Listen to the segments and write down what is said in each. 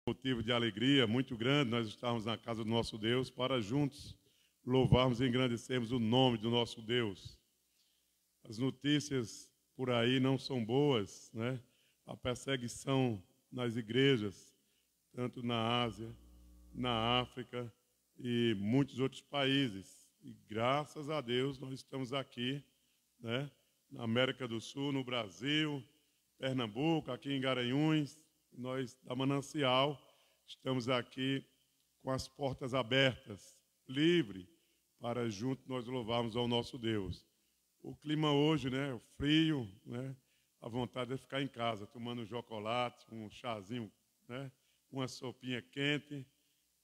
Motivo de alegria muito grande nós estarmos na casa do nosso Deus para juntos louvarmos e engrandecermos o nome do nosso Deus. As notícias por aí não são boas, né? A perseguição nas igrejas, tanto na Ásia, na África e muitos outros países. E graças a Deus nós estamos aqui, né? Na América do Sul, no Brasil, Pernambuco, aqui em Garanhuns. Nós, da Manancial, estamos aqui com as portas abertas, livre, para juntos nós louvarmos ao nosso Deus. O clima hoje, né, o frio, né, a vontade é ficar em casa, tomando um chocolate, um chazinho, né, uma sopinha quente,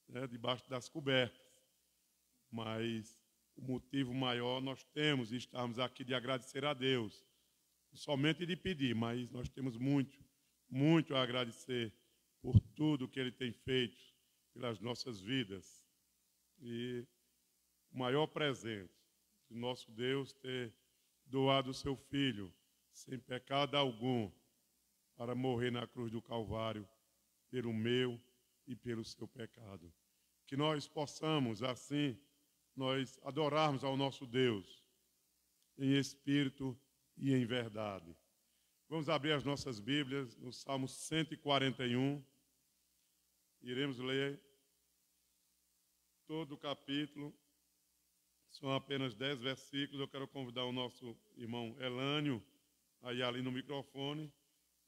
né, debaixo das cobertas. Mas o motivo maior nós temos, e estamos aqui de agradecer a Deus, somente de pedir, mas nós temos muito a agradecer por tudo que Ele tem feito pelas nossas vidas. E o maior presente do nosso Deus ter doado o seu Filho, sem pecado algum, para morrer na cruz do Calvário, pelo meu e pelo seu pecado. Que nós possamos, assim, nós adorarmos ao nosso Deus, em espírito e em verdade. Vamos abrir as nossas Bíblias no Salmo 141. Iremos ler todo o capítulo. São apenas 10 versículos. Eu quero convidar o nosso irmão Elânio a ir ali no microfone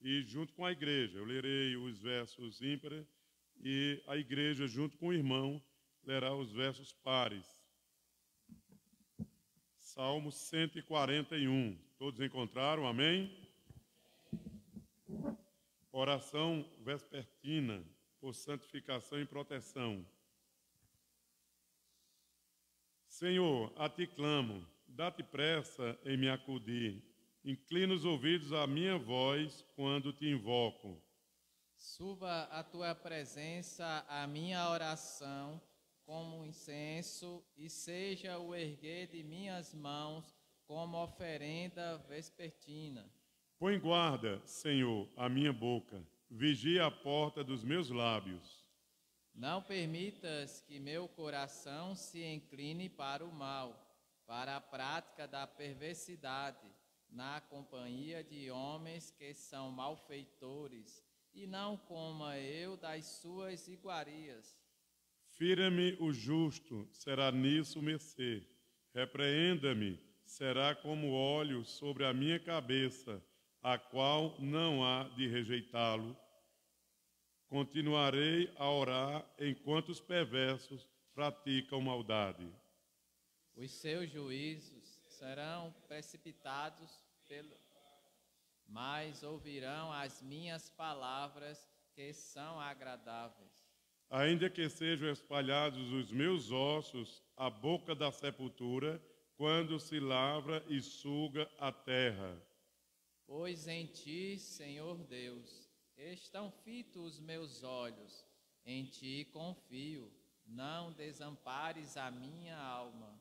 e junto com a igreja. Eu lerei os versos ímpares e a igreja, junto com o irmão, lerá os versos pares. Salmo 141. Todos encontraram? Amém? Oração vespertina por santificação e proteção. Senhor, a ti clamo, dá-te pressa em me acudir. Inclina os ouvidos à minha voz quando te invoco. Suba à tua presença a minha oração como incenso e seja o erguer de minhas mãos como oferenda vespertina. Põe guarda, Senhor, a minha boca, vigia a porta dos meus lábios. Não permitas que meu coração se incline para o mal, para a prática da perversidade, na companhia de homens que são malfeitores, e não coma eu das suas iguarias. Fira-me o justo, será nisso mercê. Repreenda-me, será como óleo sobre a minha cabeça, a qual não há de rejeitá-lo. Continuarei a orar enquanto os perversos praticam maldade. Os seus juízos serão precipitados mas ouvirão as minhas palavras que são agradáveis. Ainda que sejam espalhados os meus ossos à boca da sepultura, quando se lavra e suga a terra. Pois em ti, Senhor Deus, estão fitos os meus olhos, em ti confio, não desampares a minha alma.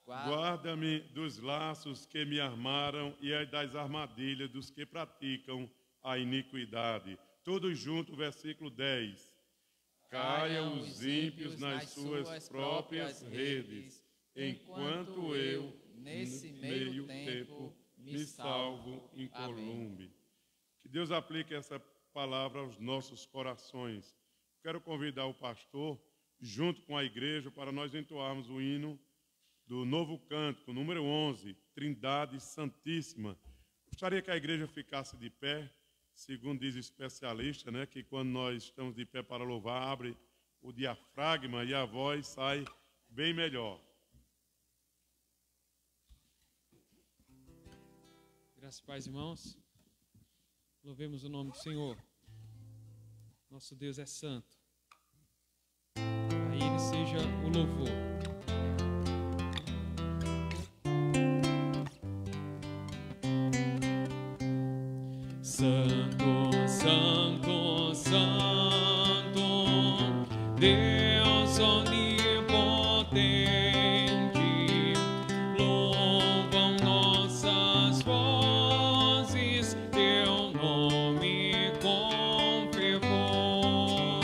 Guarda-me dos laços que me armaram e das armadilhas dos que praticam a iniquidade. Todos juntos, versículo 10. Caiam os ímpios nas suas próprias redes, enquanto eu, nesse meio tempo, me salvo incolume. Que Deus aplique essa palavra aos nossos corações. Quero convidar o pastor, junto com a igreja, para nós entoarmos o hino do novo cântico, número 11, Trindade Santíssima. Gostaria que a igreja ficasse de pé, segundo diz o especialista, né, que quando nós estamos de pé para louvar, abre o diafragma e a voz sai bem melhor. Graças a Deus, irmãos. Louvemos o nome do Senhor. Nosso Deus é santo. A Ele seja o louvor. Santo, santo, santo, Deus onipotente, louvam nossas vozes, teu nome com fervor.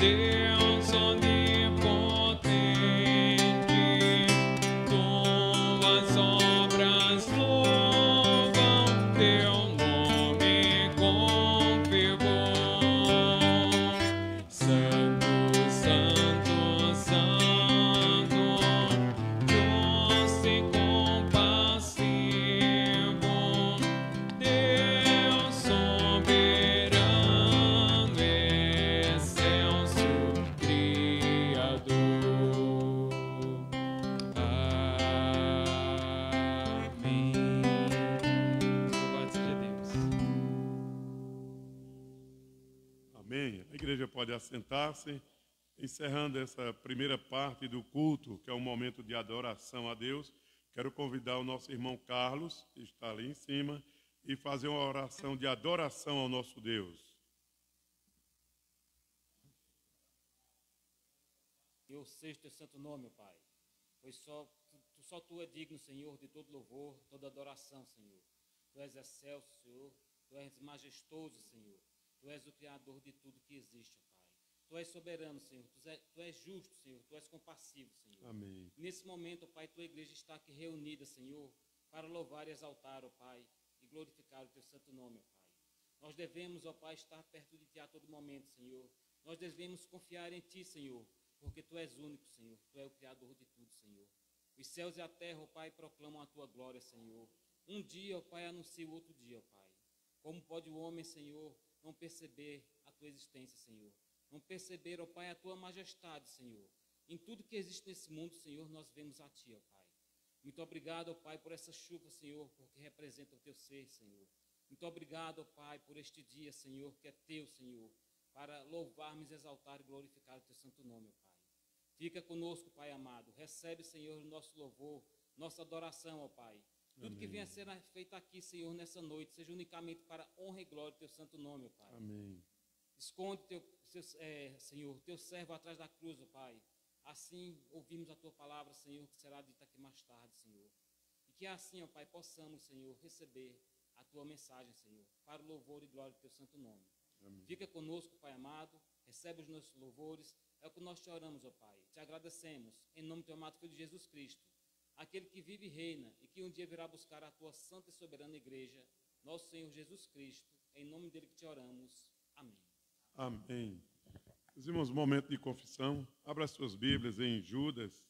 Deus onipotente, tuas obras louvam, teu nome com fervor. Santo, Santo, Santo, justo e compassivo, Deus soberano, excelso Criador. Amém. Louvado seja Deus. Amém. A igreja pode assentar-se, encerrando essa primeira parte do culto, que é um momento de adoração a Deus. Quero convidar o nosso irmão Carlos, que está ali em cima, e fazer uma oração de adoração ao nosso Deus. Eu seja teu santo nome, Pai, pois só tu é digno, Senhor, de todo louvor, toda adoração, Senhor. Tu és excelso, Senhor, tu és majestoso, Senhor, tu és o Criador de tudo que existe, ó Pai. Tu és soberano, Senhor, tu és justo, Senhor, tu és compassivo, Senhor. Amém. Nesse momento, ó Pai, tua igreja está aqui reunida, Senhor, para louvar e exaltar, ó Pai, e glorificar o teu santo nome, ó Pai. Nós devemos, ó Pai, estar perto de ti a todo momento, Senhor. Nós devemos confiar em ti, Senhor, porque tu és único, Senhor, tu és o Criador de tudo, Senhor. Os céus e a terra, ó Pai, proclamam a tua glória, Senhor. Um dia, ó Pai, anuncia o outro dia, ó Pai. Como pode o homem, Senhor, não perceber a tua existência, Senhor? Não perceber, ó Pai, a tua majestade, Senhor. Em tudo que existe nesse mundo, Senhor, nós vemos a ti, ó Pai. Muito obrigado, ó Pai, por essa chuva, Senhor, porque representa o teu ser, Senhor. Muito obrigado, ó Pai, por este dia, Senhor, que é teu, Senhor, para louvarmos, exaltar e glorificar o teu santo nome, ó Pai. Fica conosco, Pai amado. Recebe, Senhor, o nosso louvor, nossa adoração, ó Pai. Tudo que venha a ser feito aqui, Senhor, nessa noite, seja unicamente para a honra e glória do teu santo nome, ó Pai. Amém. Esconde, Senhor, teu servo atrás da cruz, ó Pai. Assim ouvimos a tua palavra, Senhor, que será dita aqui mais tarde, Senhor. E que assim, ó Pai, possamos, Senhor, receber a tua mensagem, Senhor, para o louvor e glória do teu santo nome. Amém. Fica conosco, Pai amado, recebe os nossos louvores, é o que nós te oramos, ó Pai. Te agradecemos, em nome do teu amado Filho Jesus Cristo, aquele que vive e reina e que um dia virá buscar a tua santa e soberana igreja, nosso Senhor Jesus Cristo, em nome dele que te oramos. Amém. Amém. Meus irmãos, momento de confissão. Abra as suas Bíblias em Judas,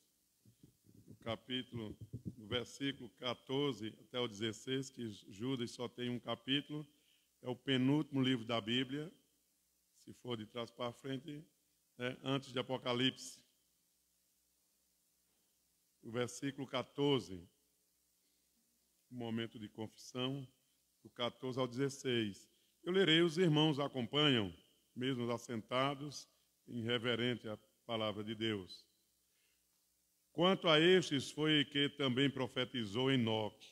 no versículo 14 até o 16, que Judas só tem um capítulo. É o penúltimo livro da Bíblia, se for de trás para frente, antes de Apocalipse. O versículo 14, momento de confissão, do 14 ao 16. Eu lerei, os irmãos acompanham, mesmo assentados, em reverente à palavra de Deus. Quanto a estes foi que também profetizou Enoque,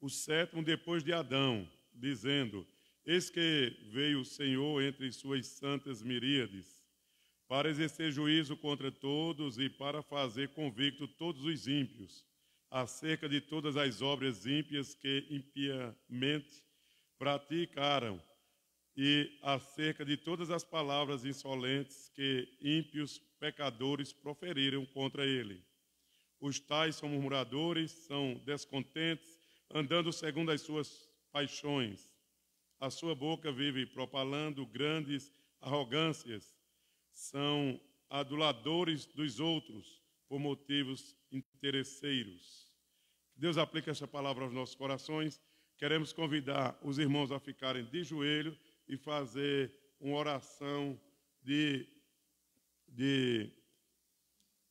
o sétimo depois de Adão, dizendo: Eis que veio o Senhor entre suas santas miríades, para exercer juízo contra todos e para fazer convicto todos os ímpios, acerca de todas as obras ímpias que impiamente praticaram, e acerca de todas as palavras insolentes que ímpios pecadores proferiram contra ele. Os tais são murmuradores, são descontentes, andando segundo as suas paixões. A sua boca vive propalando grandes arrogâncias. São aduladores dos outros por motivos interesseiros. Que Deus aplique essa palavra aos nossos corações. Queremos convidar os irmãos a ficarem de joelho e fazer uma oração de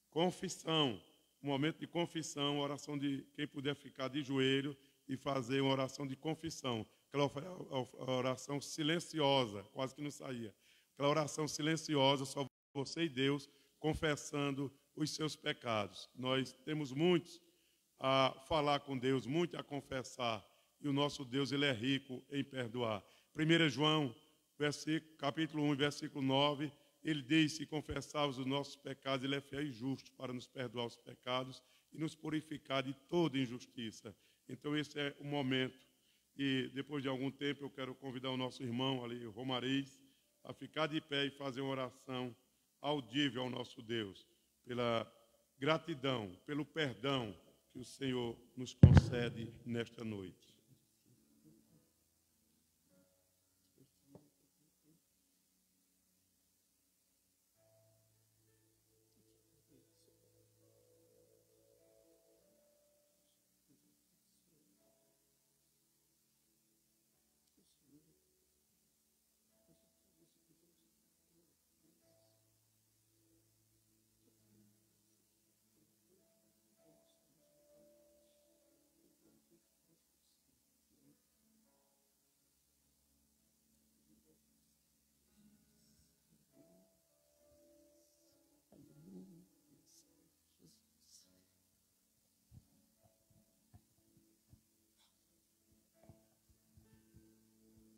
confissão. Um momento de confissão, oração de quem puder ficar de joelho e fazer uma oração de confissão. Aquela oração silenciosa, quase que não saía. Aquela oração silenciosa, só você e Deus, confessando os seus pecados. Nós temos muitos a falar com Deus, muito a confessar. E o nosso Deus, ele é rico em perdoar. 1 João, capítulo 1, versículo 9, ele diz: se confessarmos os nossos pecados, ele é fiel e justo para nos perdoar os pecados e nos purificar de toda injustiça. Então esse é o momento. E depois de algum tempo eu quero convidar o nosso irmão ali, o Romariz, a ficar de pé e fazer uma oração audível ao nosso Deus, pela gratidão, pelo perdão que o Senhor nos concede nesta noite.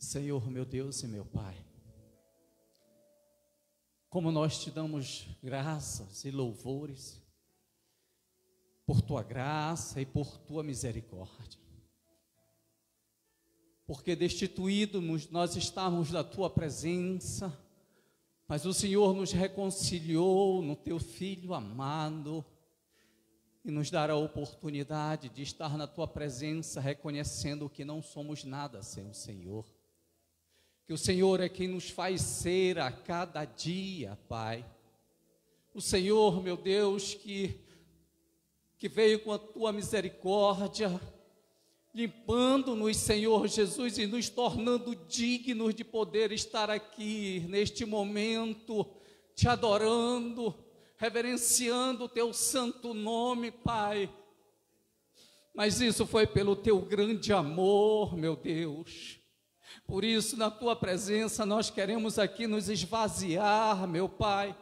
Senhor, meu Deus e meu Pai, como nós te damos graças e louvores por tua graça e por tua misericórdia, porque destituídos nós estávamos da tua presença, mas o Senhor nos reconciliou no teu Filho amado e nos dará a oportunidade de estar na tua presença, reconhecendo que não somos nada sem o Senhor. Que o Senhor é quem nos faz ser a cada dia, Pai. O Senhor, meu Deus, que veio com a tua misericórdia, limpando-nos, Senhor Jesus, e nos tornando dignos de poder estar aqui neste momento, te adorando, reverenciando o teu santo nome, Pai. Mas isso foi pelo teu grande amor, meu Deus. Por isso, na tua presença, nós queremos aqui nos esvaziar, meu Pai,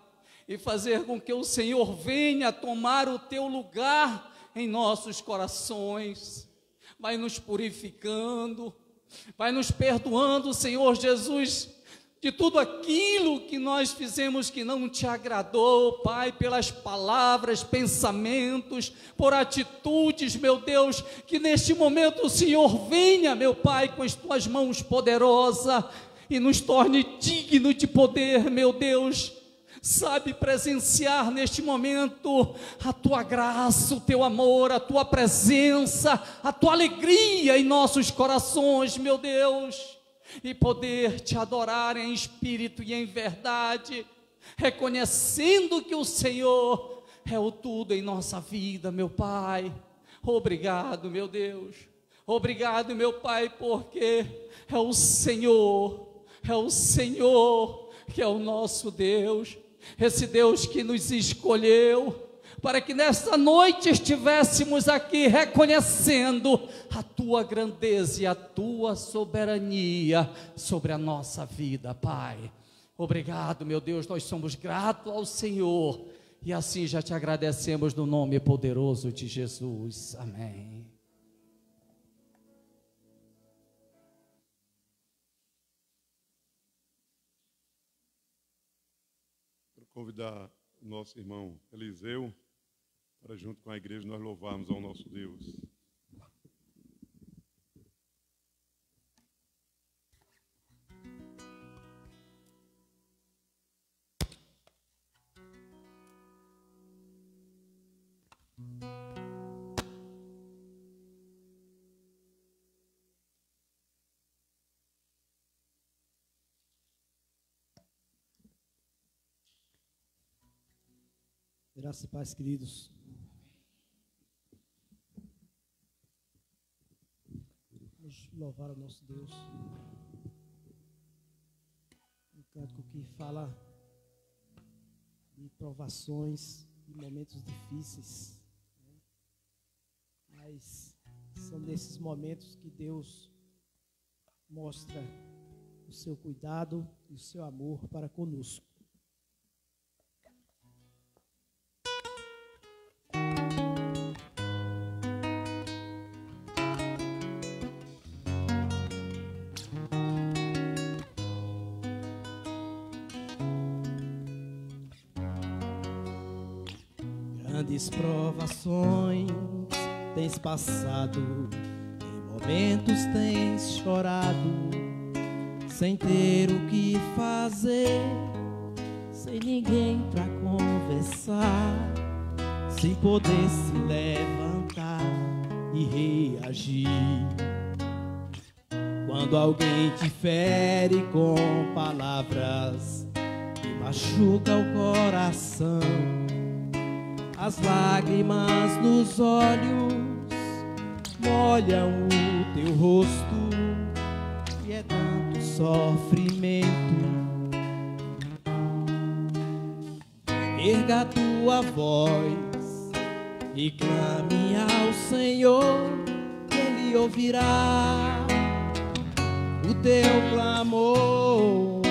e fazer com que o Senhor venha tomar o teu lugar em nossos corações. Vai nos purificando, vai nos perdoando, Senhor Jesus, de tudo aquilo que nós fizemos que não te agradou, Pai, pelas palavras, pensamentos, por atitudes, meu Deus, que neste momento o Senhor venha, meu Pai, com as tuas mãos poderosas e nos torne digno de poder, meu Deus, sabe, presenciar neste momento a tua graça, o teu amor, a tua presença, a tua alegria em nossos corações, meu Deus, e poder te adorar em espírito e em verdade, reconhecendo que o Senhor é o tudo em nossa vida, meu Pai. Obrigado, meu Deus, obrigado, meu Pai, porque é o Senhor que é o nosso Deus, esse Deus que nos escolheu, para que nesta noite estivéssemos aqui reconhecendo a tua grandeza e a tua soberania sobre a nossa vida, Pai. Obrigado, meu Deus, nós somos gratos ao Senhor e assim já te agradecemos no nome poderoso de Jesus. Amém. Quero convidar o nosso irmão Eliseu para, junto com a igreja, nós louvarmos ao nosso Deus. Graças e paz, queridos. Vamos louvar o nosso Deus. Um cântico que fala de provações, de momentos difíceis, né? Mas são nesses momentos que Deus mostra o seu cuidado e o seu amor para conosco. Grandes provações tens passado, em momentos tens chorado, sem ter o que fazer, sem Sem ninguém pra conversar, sem poder se levantar e reagir. Quando alguém te fere com palavras que machuca o coração, as lágrimas nos olhos molham o teu rosto, e é tanto sofrimento. Erga a tua voz e clame ao Senhor, que Ele ouvirá o teu clamor.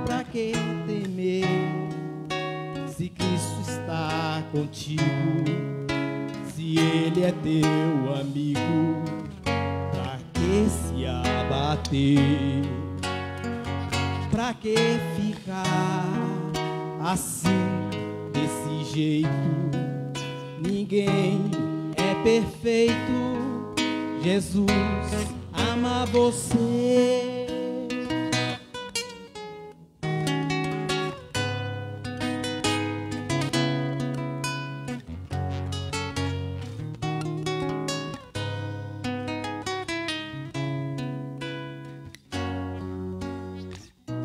Pra que temer, se Cristo está contigo, se Ele é teu amigo? Pra que se abater? Pra que ficar assim, desse jeito? Ninguém é perfeito, Jesus ama você.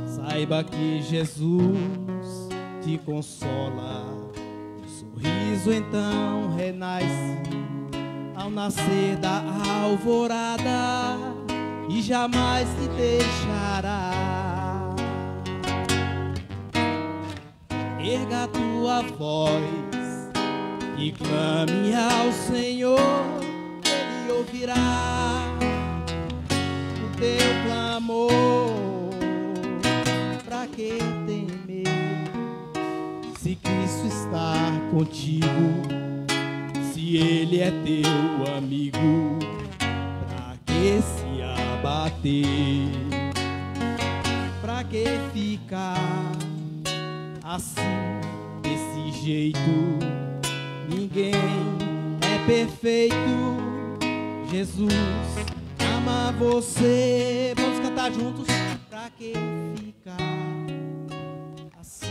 Saiba que Jesus te consola, o sorriso então renasce ao nascer da alvorada e jamais te deixará. Erga a tua voz e clame ao Senhor, Ele ouvirá o teu clamor. Pra que temer, se Cristo está contigo, se Ele é teu amigo? Pra que se abater? Pra que ficar assim, desse jeito? Ninguém é perfeito, Jesus ama você. Vamos cantar juntos. Pra que ficar assim?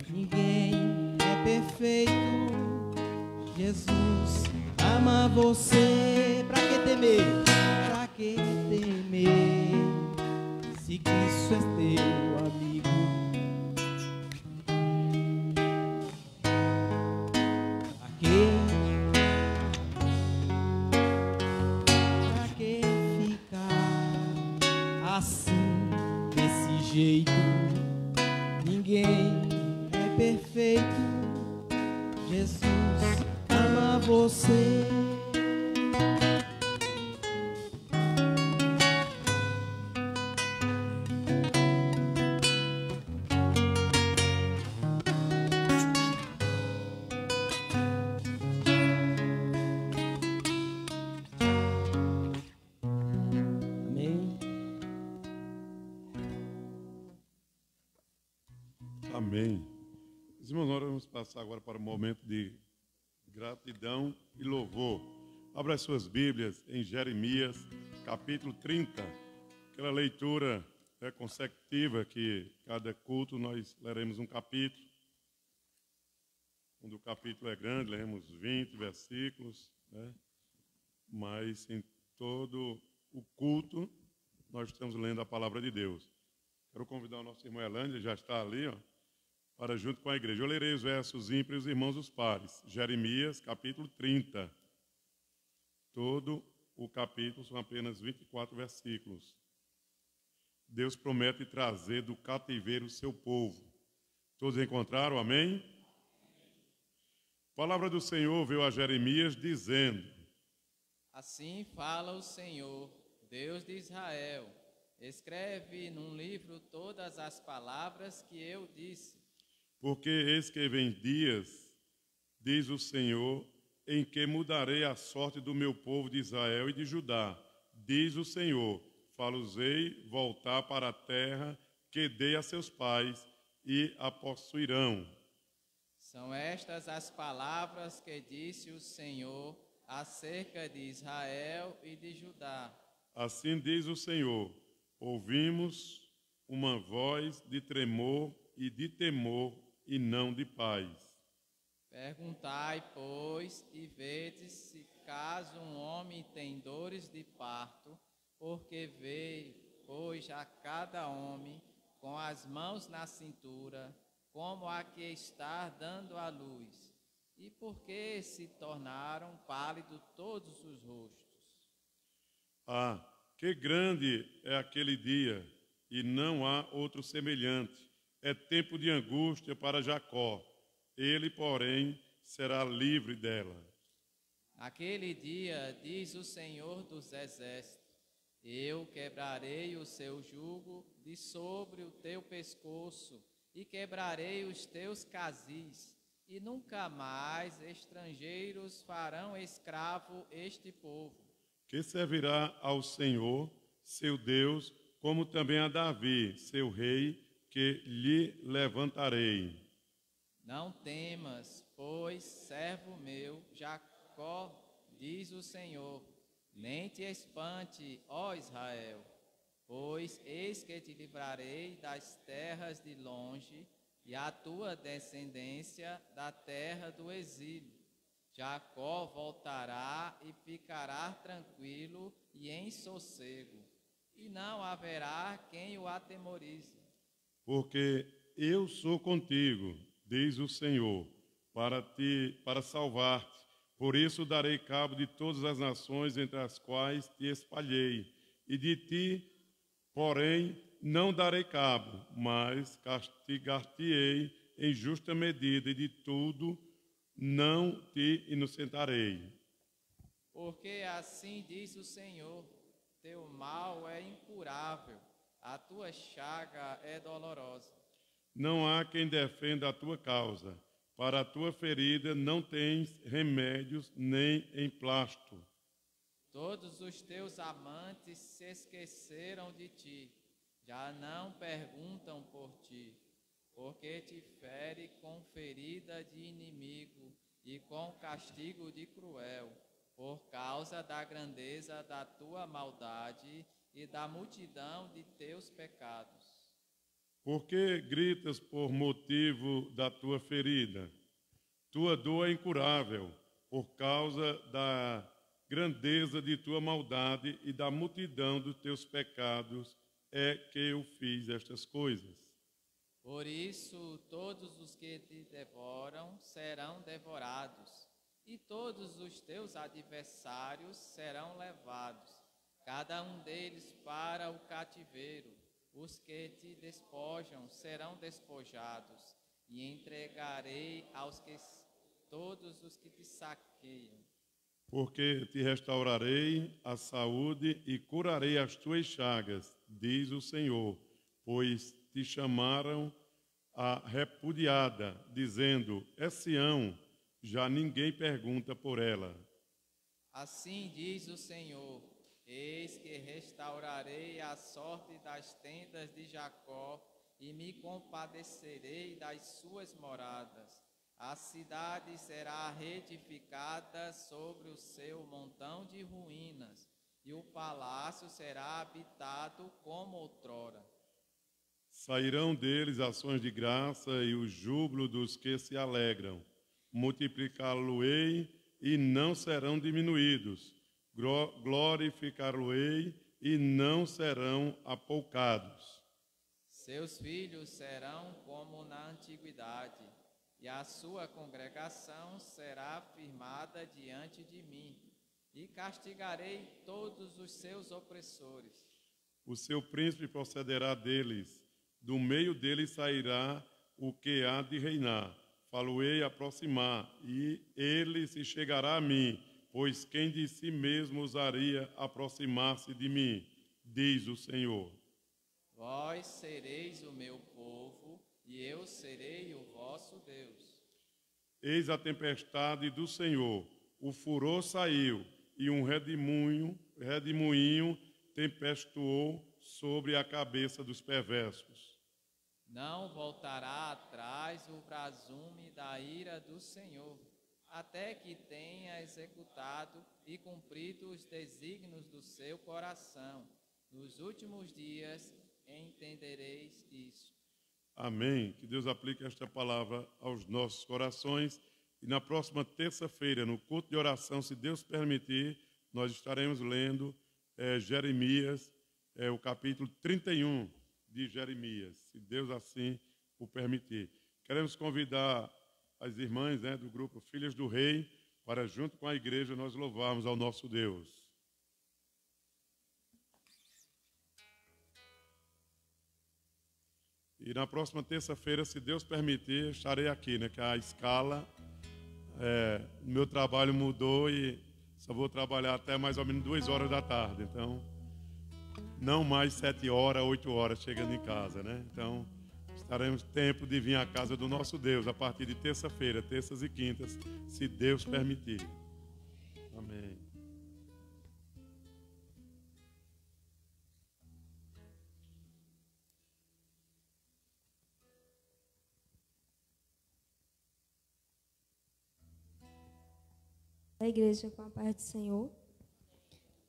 Ninguém é perfeito, Jesus ama você. Pra que temer? Pra que temer, se Cristo é teu amigo? Pra que assim, desse jeito? Ninguém é perfeito, Jesus ama você. Amém. Os irmãos, nós vamos passar agora para o momento de gratidão e louvor. Abra as suas Bíblias em Jeremias, capítulo 30. Aquela leitura consecutiva que cada culto nós leremos um capítulo. Quando o capítulo é grande, leremos 20 versículos, né? Mas em todo o culto nós estamos lendo a palavra de Deus. Quero convidar o nosso irmão Elândia, já está ali, ó, para junto com a igreja. Eu lerei os versos ímpares, os irmãos os pares. Jeremias, capítulo 30. Todo o capítulo são apenas 24 versículos. Deus promete trazer do cativeiro o seu povo. Todos encontraram? Amém? A palavra do Senhor veio a Jeremias dizendo: Assim fala o Senhor, Deus de Israel. Escreve num livro todas as palavras que eu disse. Porque eis que vem dias, diz o Senhor, em que mudarei a sorte do meu povo de Israel e de Judá. Diz o Senhor: fá-los-ei voltar para a terra que dei a seus pais, e a possuirão. São estas as palavras que disse o Senhor acerca de Israel e de Judá. Assim diz o Senhor: ouvimos, uma voz de tremor e de temor, e não de paz. Perguntai, pois, e vedes se caso um homem tem dores de parto, porque veio, pois, a cada homem com as mãos na cintura, como a que está dando à luz, e porque se tornaram pálidos todos os rostos. Ah, que grande é aquele dia, e não há outro semelhante. É tempo de angústia para Jacó. Ele, porém, será livre dela. Naquele dia, diz o Senhor dos Exércitos, eu quebrarei o seu jugo de sobre o teu pescoço e quebrarei os teus casis, e nunca mais estrangeiros farão escravo este povo. Que servirá ao Senhor, seu Deus, como também a Davi, seu rei, que lhe levantarei. Não temas, pois, servo meu, Jacó, diz o Senhor, nem te espante, ó Israel, pois eis que te livrarei das terras de longe e a tua descendência da terra do exílio. Jacó voltará e ficará tranquilo e em sossego, e não haverá quem o atemorize. Porque eu sou contigo, diz o Senhor, para salvar-te. Por isso darei cabo de todas as nações entre as quais te espalhei, e de ti, porém, não darei cabo, mas castigar-te-ei em justa medida, e de tudo não te inocentarei. Porque assim diz o Senhor, teu mal é incurável, a tua chaga é dolorosa. Não há quem defenda a tua causa. Para a tua ferida não tens remédios nem emplasto. Todos os teus amantes se esqueceram de ti, já não perguntam por ti, porque te fere com ferida de inimigo e com castigo de cruel, por causa da grandeza da tua maldade e da multidão de teus pecados. Por que gritas por motivo da tua ferida? Tua dor é incurável, por causa da grandeza de tua maldade e da multidão dos teus pecados é que eu fiz estas coisas. Por isso, todos os que te devoram serão devorados, e todos os teus adversários serão levados, cada um deles para o cativeiro. Os que te despojam serão despojados, e entregarei aos que todos os que te saqueiam. Porque te restaurarei a saúde e curarei as tuas chagas, diz o Senhor, pois te chamaram a repudiada, dizendo, é Sião, já ninguém pergunta por ela. Assim diz o Senhor, eis que restaurarei a sorte das tendas de Jacó e me compadecerei das suas moradas. A cidade será reedificada sobre o seu montão de ruínas, e o palácio será habitado como outrora. Sairão deles ações de graça e o júbilo dos que se alegram. Multiplicá-lo-ei e não serão diminuídos. Glorificar-lo-ei e não serão apoucados. Seus filhos serão como na antiguidade, e a sua congregação será firmada diante de mim, e castigarei todos os seus opressores. O seu príncipe procederá deles, do meio deles sairá o que há de reinar. Falo-ei aproximar, e ele se chegará a mim, pois quem de si mesmo ousaria aproximar-se de mim, diz o Senhor. Vós sereis o meu povo, e eu serei o vosso Deus. Eis a tempestade do Senhor, o furor saiu, e um redemoinho tempestuou sobre a cabeça dos perversos. Não voltará atrás o brasume da ira do Senhor, até que tenha executado e cumprido os desígnios do seu coração. Nos últimos dias entendereis isso. Amém. Que Deus aplique esta palavra aos nossos corações. E na próxima terça-feira, no culto de oração, se Deus permitir, nós estaremos lendo Jeremias, o capítulo 31 de Jeremias, se Deus assim o permitir. Queremos convidar as irmãs do grupo Filhas do Rei para, junto com a igreja, nós louvarmos ao nosso Deus. E na próxima terça-feira, se Deus permitir, estarei aqui, que a escala, meu trabalho mudou e só vou trabalhar até mais ou menos 2 horas da tarde. Então, não mais 7 horas, 8 horas chegando em casa, Então, estaremos tempo de vir à casa do nosso Deus a partir de terça-feira, terças e quintas, se Deus permitir. Amém. A igreja com a paz do Senhor.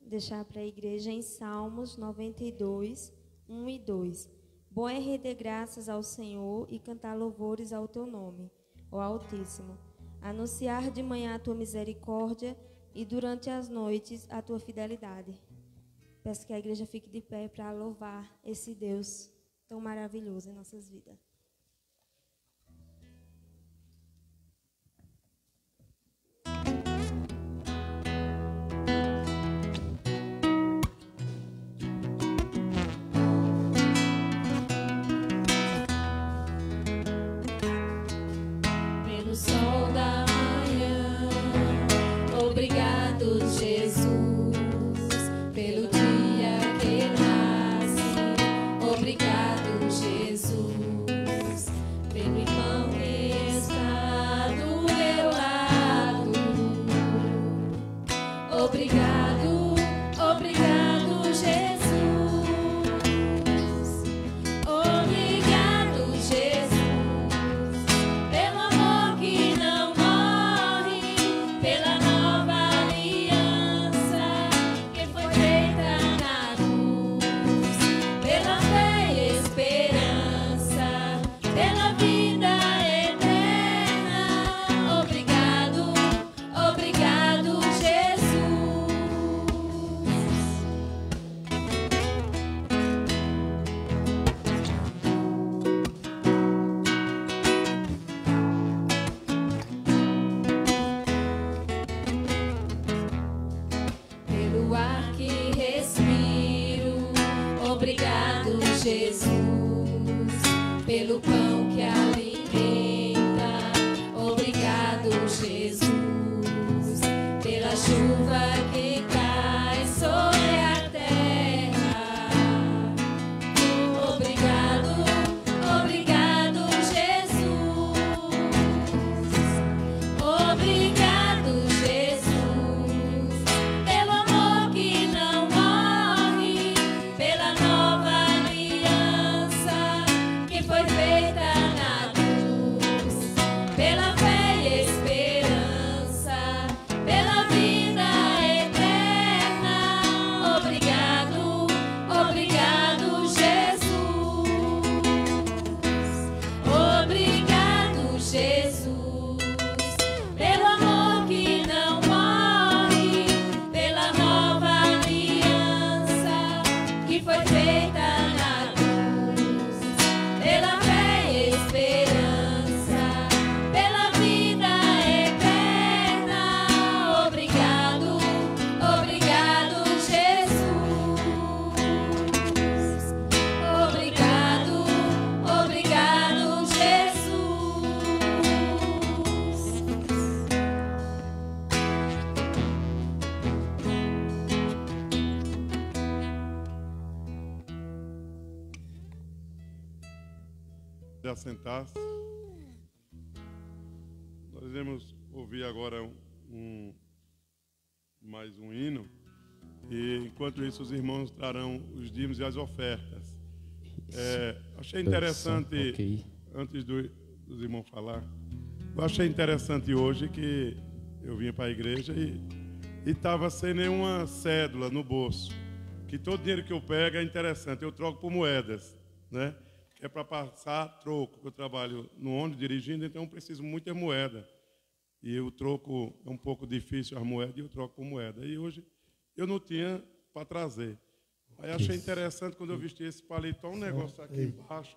Deixar para a igreja em Salmos 92, 1 e 2. Bom é render graças ao Senhor e cantar louvores ao teu nome, ó Altíssimo. Anunciar de manhã a tua misericórdia e durante as noites a tua fidelidade. Peço que a igreja fique de pé para louvar esse Deus tão maravilhoso em nossas vidas. Sol da manhã, obrigado, Jesus, pelo dia que nasce. Obrigado, Jesus, pelo irmão que está do meu lado. Obrigado, obrigado, Jesus. Obrigado, Jesus. Jesus, pelo pão que alimenta. Obrigado, Jesus, pela chuva que cai sobre a terra. Obrigado, obrigado, Jesus. Obrigado, Jesus, pelo amor que não morre, pela nova que foi feita na cruz, pela fé e esperança, pela vida eterna. Obrigado, obrigado, Jesus. Obrigado, Jesus, pelo amor que não morre, pela nova aliança que foi feita na cruz, pela fé e esperança, pela vida eterna. Obrigado, obrigado, Jesus. Obrigado, obrigado, Jesus. De assentar-se. Nós iremos ouvir agora mais um hino. E enquanto isso, os irmãos trarão os dízimos e as ofertas. Achei interessante, antes dos irmãos falar, eu achei interessante hoje que eu vinha para a igreja e estava sem nenhuma cédula no bolso. que todo dinheiro que eu pego é interessante, eu troco por moedas, né? É para passar troco. Eu trabalho no ônibus dirigindo, então eu preciso muita moeda. E o troco é um pouco difícil, as moedas, e eu troco por moeda. E hoje eu não tinha para trazer. Aí achei interessante quando eu vesti esse paletó, um negócio aqui embaixo.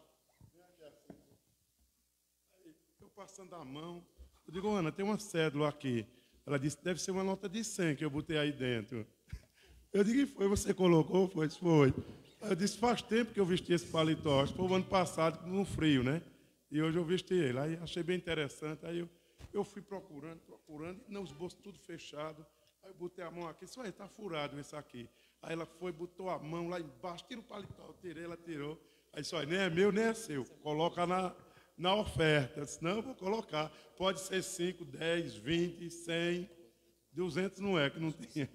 Aí, eu passando a mão, eu digo, Ana, tem uma cédula aqui. Ela disse, deve ser uma nota de 100 que eu botei aí dentro. Eu digo, e foi? Você colocou? Foi. Aí eu disse, faz tempo que eu vesti esse paletó. Acho que foi o ano passado, no frio, né? E hoje eu vesti ele. Aí achei bem interessante. Aí eu fui procurando, e os bolsos tudo fechado. Aí eu botei a mão aqui, disse, está furado esse aqui. Aí ela foi, botou a mão lá embaixo, tira o paletó, eu tirei, ela tirou. Aí disse, nem é meu, nem é seu. Coloca na oferta. Eu disse, não, eu vou colocar. Pode ser 5, 10, 20, 100, 200 não é, que não tinha.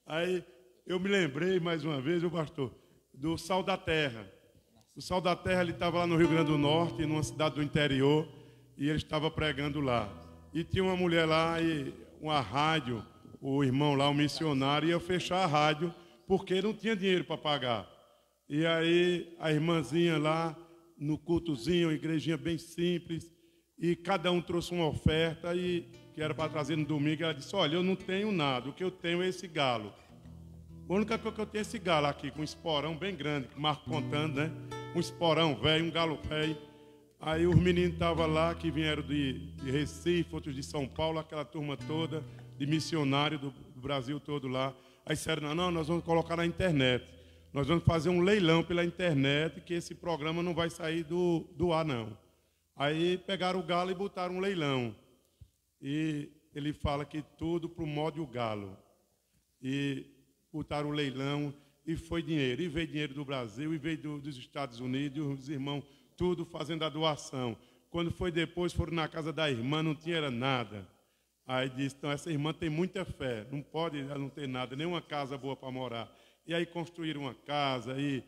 Aí eu me lembrei, mais uma vez, o pastor, do Sal da Terra. O Sal da Terra, ele estava lá no Rio Grande do Norte, numa cidade do interior, e ele estava pregando lá. E tinha uma mulher lá, e uma rádio, o irmão lá, o missionário, ia fechar a rádio, porque não tinha dinheiro para pagar. E aí a irmãzinha lá, no cultozinho, uma igrejinha bem simples, e cada um trouxe uma oferta, que era para trazer no domingo, ela disse, olha, eu não tenho nada, o que eu tenho é esse galo. A única coisa que eu tenho é esse galo aqui, com um esporão bem grande, que Marco contando, né? Um esporão velho, um galo velho. Aí os meninos estavam lá, que vieram de Recife, outros de São Paulo, aquela turma toda, de missionário do Brasil todo lá. Aí disseram, não, nós vamos colocar na internet. Nós vamos fazer um leilão pela internet, que esse programa não vai sair do ar, não. Aí pegaram o galo e botaram um leilão. E ele fala que tudo para o modo galo. E botaram o leilão e foi dinheiro. E veio dinheiro do Brasil, e veio dos Estados Unidos, os irmãos, tudo fazendo a doação. Quando foi depois, foram na casa da irmã, não tinha nada. Aí disse, então, essa irmã tem muita fé, não pode não ter nada, nem uma casa boa para morar. E aí construíram uma casa, e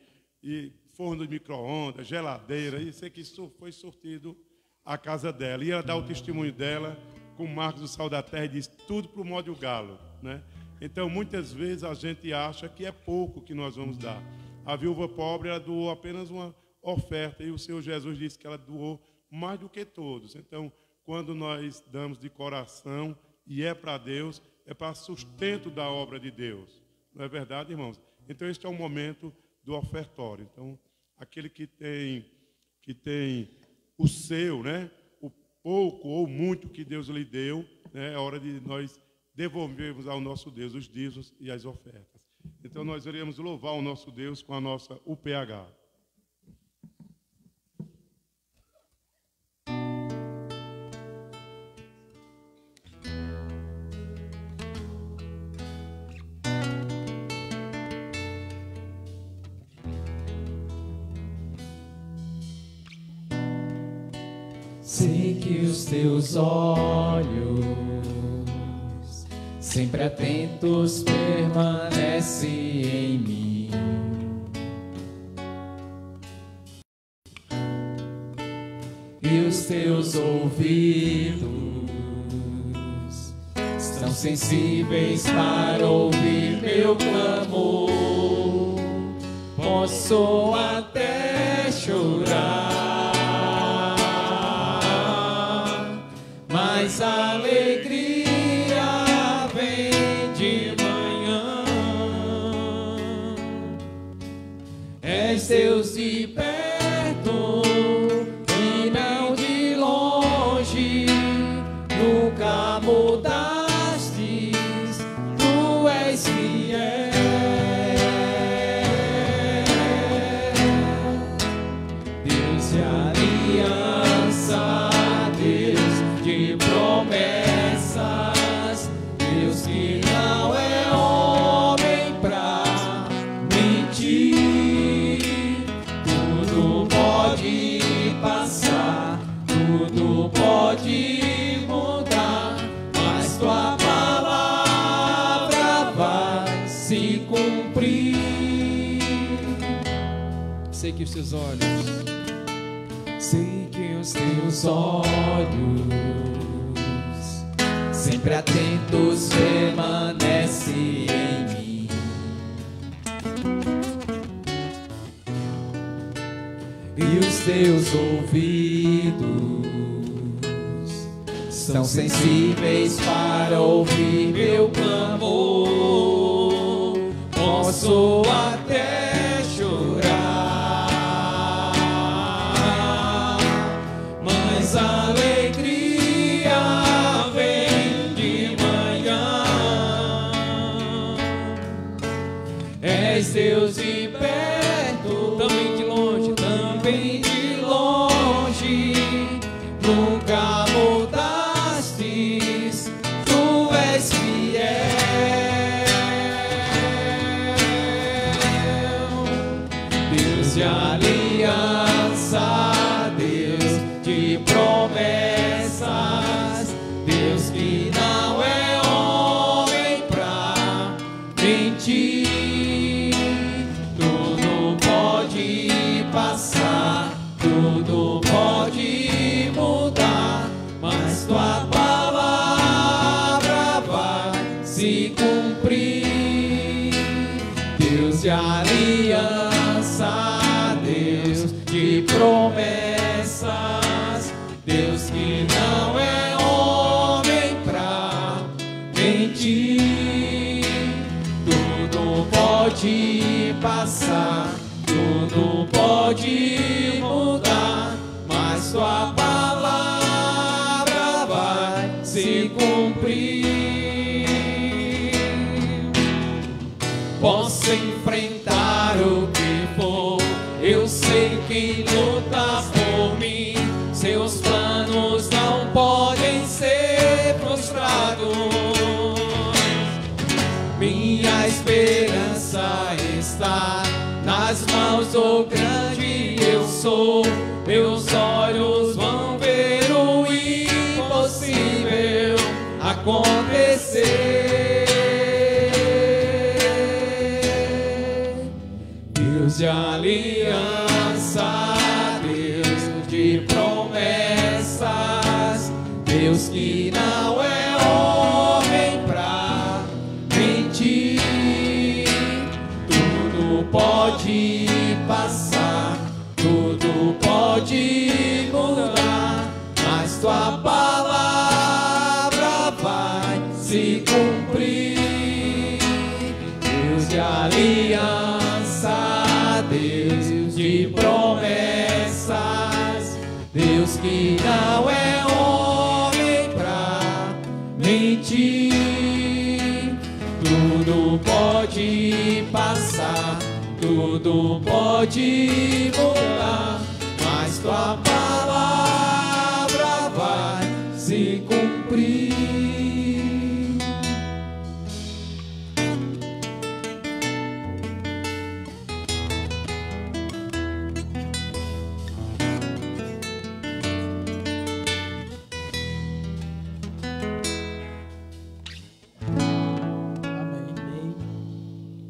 forno de micro-ondas, geladeira, e sei que isso foi sortido a casa dela. E ela dá o testemunho dela, com Marcos do Sal da Terra, e diz, tudo para o modo galo, né? Então, muitas vezes a gente acha que é pouco que nós vamos dar. A viúva pobre, ela doou apenas uma oferta, e o Senhor Jesus disse que ela doou mais do que todos. Então, quando nós damos de coração, e é para Deus, é para sustento da obra de Deus. Não é verdade, irmãos? Então, este é o momento do ofertório. Então, aquele que tem o seu, né? O pouco ou muito que Deus lhe deu, né? É hora de nós devolvermos ao nosso Deus os dízimos e as ofertas. Então, nós iremos louvar o nosso Deus com a nossa UPH. Sei que os teus olhos, sempre atentos, permanecem em mim. E os teus ouvidos estão sensíveis para ouvir meu clamor. Posso até chorar, mas a alegria vem de manhã. És Deus de perto e não de longe, nunca mudaste, tu és fiel. Deus de aliança, Deus de promessas, Deus que não é homem pra mentir. Tudo pode passar, tudo pode mudar, mas tua palavra vai se cumprir. Sei que os seus olhos, Sei que os teus olhos, sempre atentos, permanecem em mim. e os teus ouvidos são sensíveis para ouvir meu clamor. Posso até chorar, mas a alegria vem de manhã. És Deus de perto, também de longe, também de longe. Nunca mudastes, tu és fiel. Deus de aliança, Deus de promessas, Deus que não é homem pra mentir. Tudo pode passar, tudo pode mudar, mas tua palavra vai se cumprir. Deus de aliança, Deus de promessas, Deus que não é homem pra mentir. Tudo pode passar, tudo pode mudar, mas tua palavra vai se cumprir. Posso enfrentar o que for, eu sei quem luta por mim. Seus planos não podem ser frustrados. Minha esperança está nas mãos do grande eu sou. Meus olhos vão ver o impossível acontecer. Deus de aliança, Deus de promessas, Deus que não é homem pra mentir. Tudo pode passar, tudo pode mudar, mas tua palavra vai se cumprir. Deus de aliança, Deus de promessas, Deus que não é homem pra mentir. Tudo pode passar, tudo pode mudar, mas tua palavra vai se cumprir.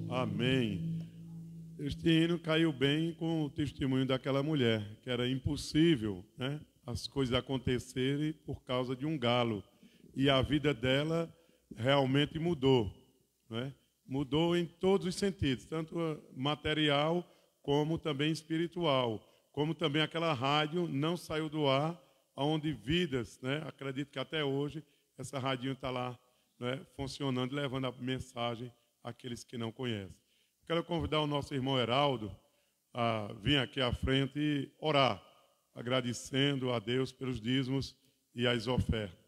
Amém. Este hino caiu bem com o testemunho daquela mulher, que era impossível, né, as coisas acontecerem por causa de um galo. E a vida dela realmente mudou, né? Mudou em todos os sentidos, tanto material como também espiritual. Como também aquela rádio não saiu do ar, onde vidas, né, acredito que até hoje essa radinho está lá, né, funcionando, levando a mensagem àqueles que não conhecem. Quero convidar o nosso irmão Heraldo a vir aqui à frente e orar, agradecendo a Deus pelos dízimos e as ofertas.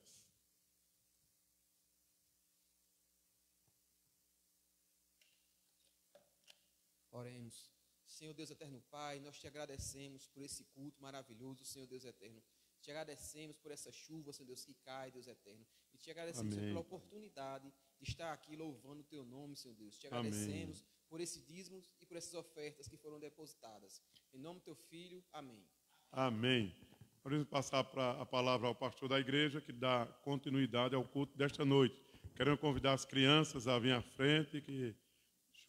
Oremos. Senhor Deus eterno Pai, nós te agradecemos por esse culto maravilhoso, Senhor Deus eterno. Te agradecemos por essa chuva, Senhor Deus, que cai, Deus eterno. E te agradecemos, Senhor, pela oportunidade de estar aqui louvando o teu nome, Senhor Deus. Te agradecemos por esse dízimo e por essas ofertas que foram depositadas. Em nome do teu Filho, amém. Amém. Vamos passar a palavra ao pastor da igreja, que dá continuidade ao culto desta noite. Quero convidar as crianças a vir à frente, que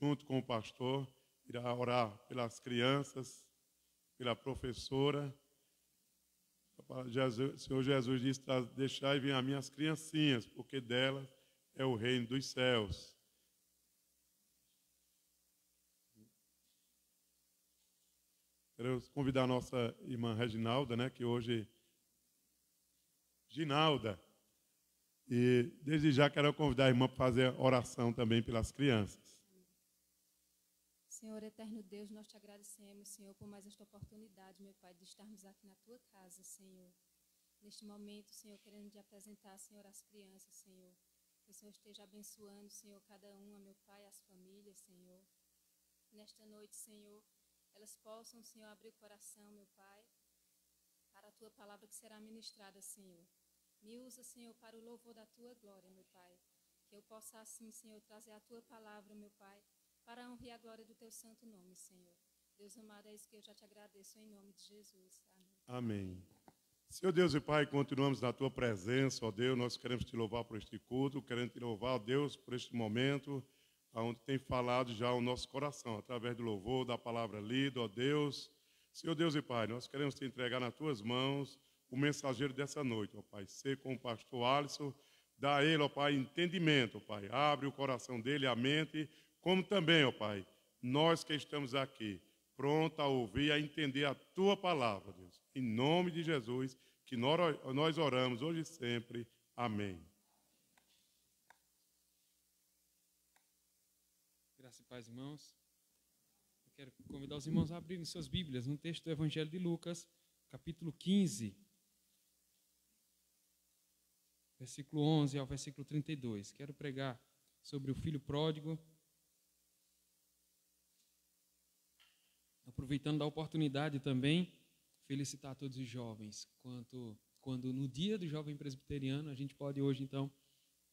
junto com o pastor irá orar pelas crianças, pela professora. O Senhor Jesus disse: deixai vir a mim as criancinhas, porque delas é o reino dos céus. Quero convidar a nossa irmã Reginalda, né, que hoje... Ginalda. E desde já quero convidar a irmã para fazer oração também pelas crianças. Senhor eterno Deus, nós te agradecemos, Senhor, por mais esta oportunidade, meu Pai, de estarmos aqui na tua casa, Senhor. Neste momento, Senhor, querendo te apresentar, Senhor, as crianças, Senhor. Que o Senhor esteja abençoando, Senhor, cada uma, meu Pai, as famílias, Senhor. Nesta noite, Senhor, elas possam, Senhor, abrir o coração, meu Pai, para a tua palavra que será ministrada, Senhor. Me usa, Senhor, para o louvor da tua glória, meu Pai. Que eu possa, assim, Senhor, trazer a tua palavra, meu Pai, para a honra e a glória do teu santo nome, Senhor. Deus amado, é isso que eu já te agradeço em nome de Jesus. Amém. Amém. Senhor Deus e Pai, continuamos na tua presença, ó Deus, nós queremos te louvar por este culto, queremos te louvar, ó Deus, por este momento, onde tem falado já o nosso coração, através do louvor, da palavra lida, ó Deus. Senhor Deus e Pai, nós queremos te entregar nas tuas mãos o mensageiro dessa noite, ó Pai. Ser com o pastor Alisson, dá a ele, ó Pai, entendimento, ó Pai. Abre o coração dele, a mente, como também, ó Pai, nós que estamos aqui, pronto a ouvir, a entender a tua palavra, Deus. Em nome de Jesus, que nós oramos hoje e sempre. Amém. Graça e paz, irmãos. Eu quero convidar os irmãos a abrirem suas Bíblias no texto do Evangelho de Lucas, capítulo 15, versículo 11 ao versículo 32. Quero pregar sobre o filho pródigo, aproveitando a oportunidade também, felicitar a todos os jovens, quando no dia do jovem presbiteriano, a gente pode hoje, então,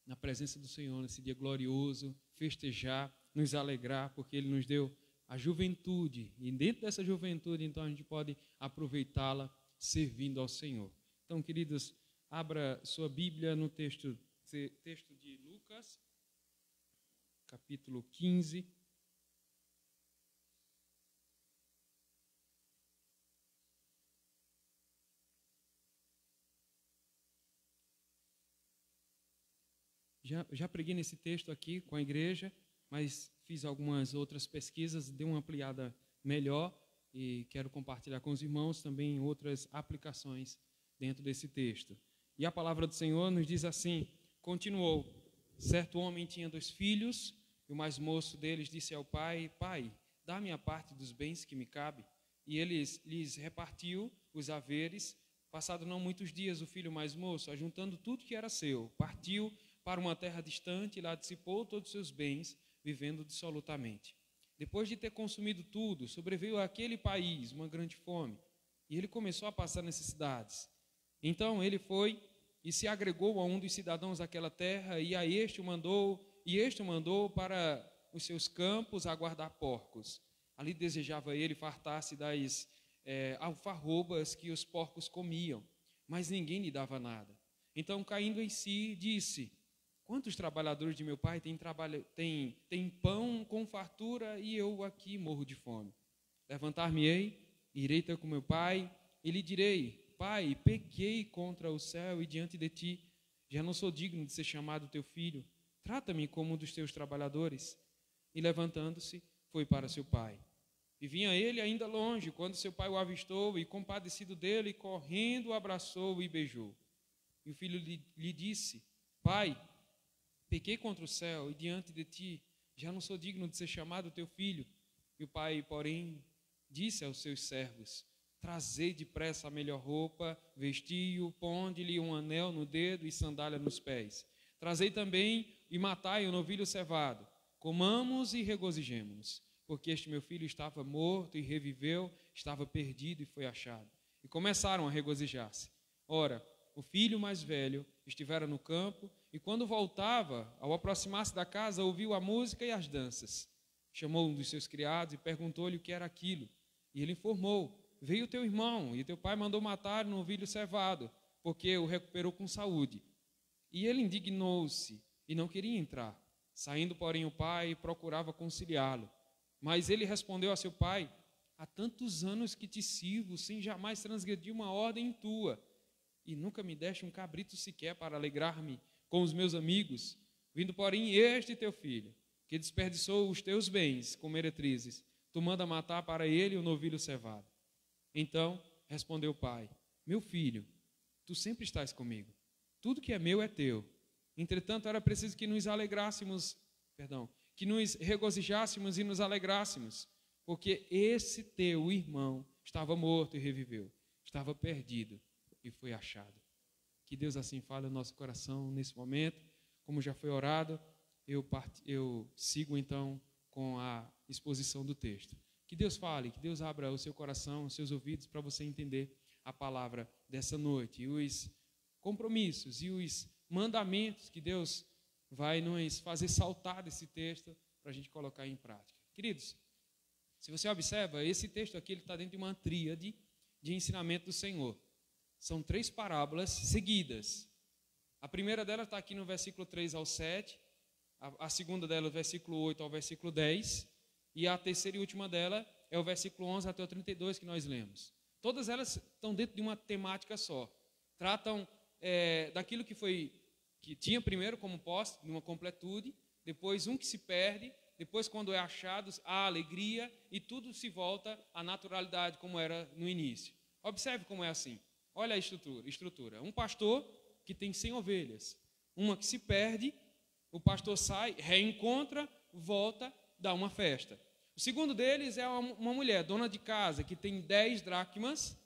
na presença do Senhor, nesse dia glorioso, festejar, nos alegrar, porque Ele nos deu a juventude, e dentro dessa juventude, então, a gente pode aproveitá-la servindo ao Senhor. Então, queridos, abra sua Bíblia no texto de Lucas, capítulo 15, Já preguei nesse texto aqui com a igreja, mas fiz algumas outras pesquisas, dei uma ampliada melhor e quero compartilhar com os irmãos também outras aplicações dentro desse texto. E a palavra do Senhor nos diz assim, continuou, certo homem tinha 2 filhos, e o mais moço deles disse ao pai, pai, dá-me a parte dos bens que me cabe. E ele lhes repartiu os haveres. Passado não muitos dias, o filho mais moço, ajuntando tudo que era seu, partiu para uma terra distante e lá dissipou todos os seus bens, vivendo dissolutamente. Depois de ter consumido tudo, sobreveio àquele país uma grande fome, e ele começou a passar necessidades. Então ele foi e se agregou a um dos cidadãos daquela terra, e este o mandou para os seus campos a guardar porcos. Ali desejava ele fartar-se das alfarrobas que os porcos comiam, mas ninguém lhe dava nada. Então, caindo em si, disse, quantos trabalhadores de meu pai têm pão com fartura e eu aqui morro de fome? Levantar-me-ei, irei ter com meu pai e lhe direi, pai, pequei contra o céu e diante de ti, já não sou digno de ser chamado teu filho, trata-me como um dos teus trabalhadores. E levantando-se, foi para seu pai. E vinha ele ainda longe, quando seu pai o avistou e compadecido dele, correndo o abraçou e beijou. E o filho lhe disse, pai, pequei contra o céu e diante de ti, já não sou digno de ser chamado teu filho. E o pai, porém, disse aos seus servos, trazei depressa a melhor roupa, vestiu, ponde-lhe um anel no dedo e sandália nos pés. Trazei também e matai o novilho cevado. Comamos e regozijemo-nos, porque este meu filho estava morto e reviveu, estava perdido e foi achado. E começaram a regozijar-se. Ora, o filho mais velho estivera no campo, e quando voltava, ao aproximar-se da casa, ouviu a música e as danças. Chamou um dos seus criados e perguntou-lhe o que era aquilo. E ele informou, veio teu irmão, e teu pai mandou matar um novilho cevado, porque o recuperou com saúde. E ele indignou-se e não queria entrar. Saindo, porém, o pai procurava conciliá-lo. Mas ele respondeu a seu pai, há tantos anos que te sirvo, sem jamais transgredir uma ordem tua, e nunca me deste um cabrito sequer para alegrar-me com os meus amigos. Vindo, porém, este teu filho, que desperdiçou os teus bens com meretrizes, tu manda matar para ele o novilho cevado. Então respondeu o pai: meu filho, tu sempre estás comigo. Tudo que é meu é teu. Entretanto, era preciso que nos que nos regozijássemos e nos alegrássemos, porque esse teu irmão estava morto e reviveu, estava perdido e foi achado. Que Deus assim fale no nosso coração nesse momento. Como já foi orado, eu sigo então com a exposição do texto. Que Deus fale, que Deus abra o seu coração, os seus ouvidos, para você entender a palavra dessa noite, e os compromissos e os mandamentos que Deus vai nos fazer saltar desse texto para a gente colocar em prática. Queridos, se você observa, esse texto aqui está dentro de uma tríade de ensinamento do Senhor. São 3 parábolas seguidas. A primeira delas está aqui no versículo 3 ao 7, a segunda dela, o versículo 8 ao versículo 10, e a terceira e última dela é o versículo 11 até o 32 que nós lemos. Todas elas estão dentro de uma temática só. Tratam daquilo que tinha primeiro como posse, de uma completude, depois um que se perde, depois quando é achado, há alegria, e tudo se volta à naturalidade como era no início. Observe como é assim. Olha a estrutura. Um pastor que tem 100 ovelhas. Uma que se perde, o pastor sai, reencontra, volta, dá uma festa. O segundo deles é uma mulher, dona de casa, que tem 10 dracmas,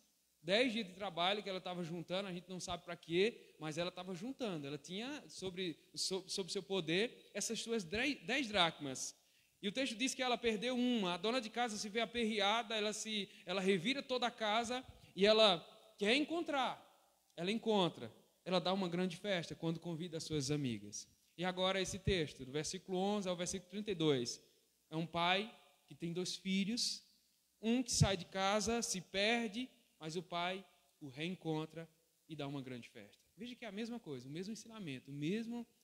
10 dias de trabalho que ela estava juntando, a gente não sabe para quê, mas ela estava juntando. Ela tinha sobre seu poder essas suas 10 dracmas. E o texto diz que ela perdeu uma. A dona de casa se vê aperreada, ela revira toda a casa e ela quer encontrar. Ela encontra. Ela dá uma grande festa quando convida as suas amigas. E agora esse texto, do versículo 11 ao versículo 32. É um pai que tem 2 filhos, um que sai de casa, se perde, mas o pai o reencontra e dá uma grande festa. Veja que é a mesma coisa, o mesmo ensinamento,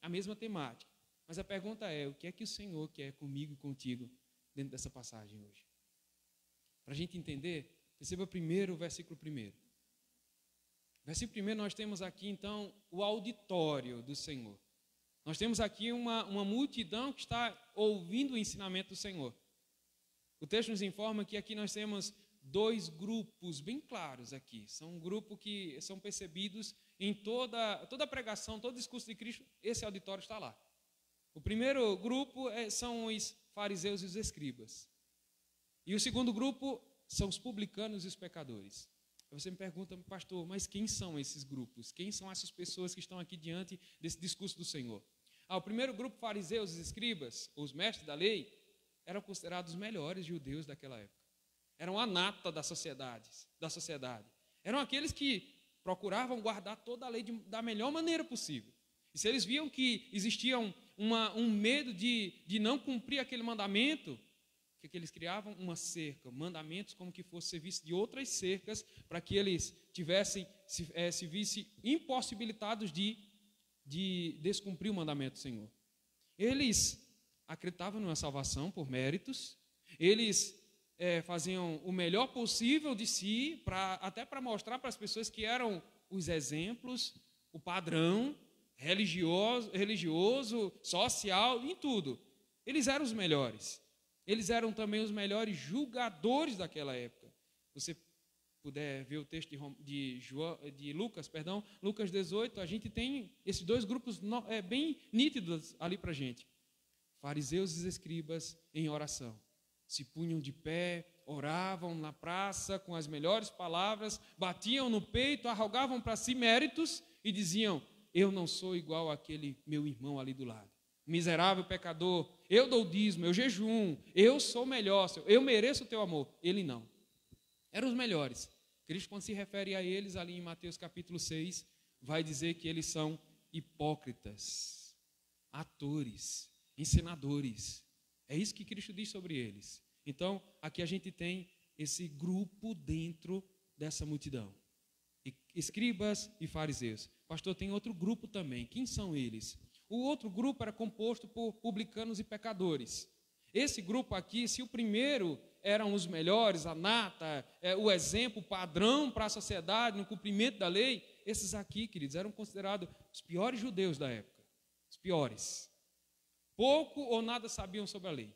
a mesma temática. Mas a pergunta é, o que é que o Senhor quer comigo e contigo dentro dessa passagem hoje? Para a gente entender, perceba primeiro o versículo 1. Versículo 1, nós temos aqui, então, o auditório do Senhor. Nós temos aqui uma multidão que está ouvindo o ensinamento do Senhor. O texto nos informa que aqui nós temos 2 grupos bem claros aqui. São um grupo que são percebidos em toda a pregação, todo o discurso de Cristo, esse auditório está lá. O primeiro grupo são os fariseus e os escribas. E o segundo grupo são os publicanos e os pecadores. Você me pergunta, pastor, mas quem são esses grupos? Quem são essas pessoas que estão aqui diante desse discurso do Senhor? O primeiro grupo, fariseus e escribas, os mestres da lei, eram considerados os melhores judeus daquela época. Eram a nata da sociedade. Eram aqueles que procuravam guardar toda a lei da melhor maneira possível. E se eles viam que existia um medo de não cumprir aquele mandamento, o que eles criavam? Uma cerca, mandamentos como que fosse serviço de outras cercas, para que eles se vissem impossibilitados de descumprir o mandamento do Senhor. Eles acreditavam numa salvação por méritos, eles faziam o melhor possível de si, até para mostrar para as pessoas que eram os exemplos, o padrão religioso, social, em tudo. Eles eram os melhores. Eles eram também os melhores julgadores daquela época. Se você puder ver o texto de Lucas 18, a gente tem esses 2 grupos bem nítidos ali para a gente. Fariseus e escribas em oração. Se punham de pé, oravam na praça com as melhores palavras, batiam no peito, arrogavam para si méritos e diziam: eu não sou igual àquele meu irmão ali do lado. Miserável pecador, eu dou dízimo, eu jejum, eu sou melhor, eu mereço o teu amor. Ele não. Eram os melhores. Cristo, quando se refere a eles, ali em Mateus capítulo 6, vai dizer que eles são hipócritas, atores, encenadores. É isso que Cristo diz sobre eles. Então, aqui a gente tem esse grupo dentro dessa multidão. Escribas e fariseus. Pastor, tem outro grupo também. Quem são eles? O outro grupo era composto por publicanos e pecadores. Esse grupo aqui, se o primeiro eram os melhores, a nata, o exemplo, o padrão para a sociedade, no cumprimento da lei, esses aqui, queridos, eram considerados os piores judeus da época. Os piores. Pouco ou nada sabiam sobre a lei.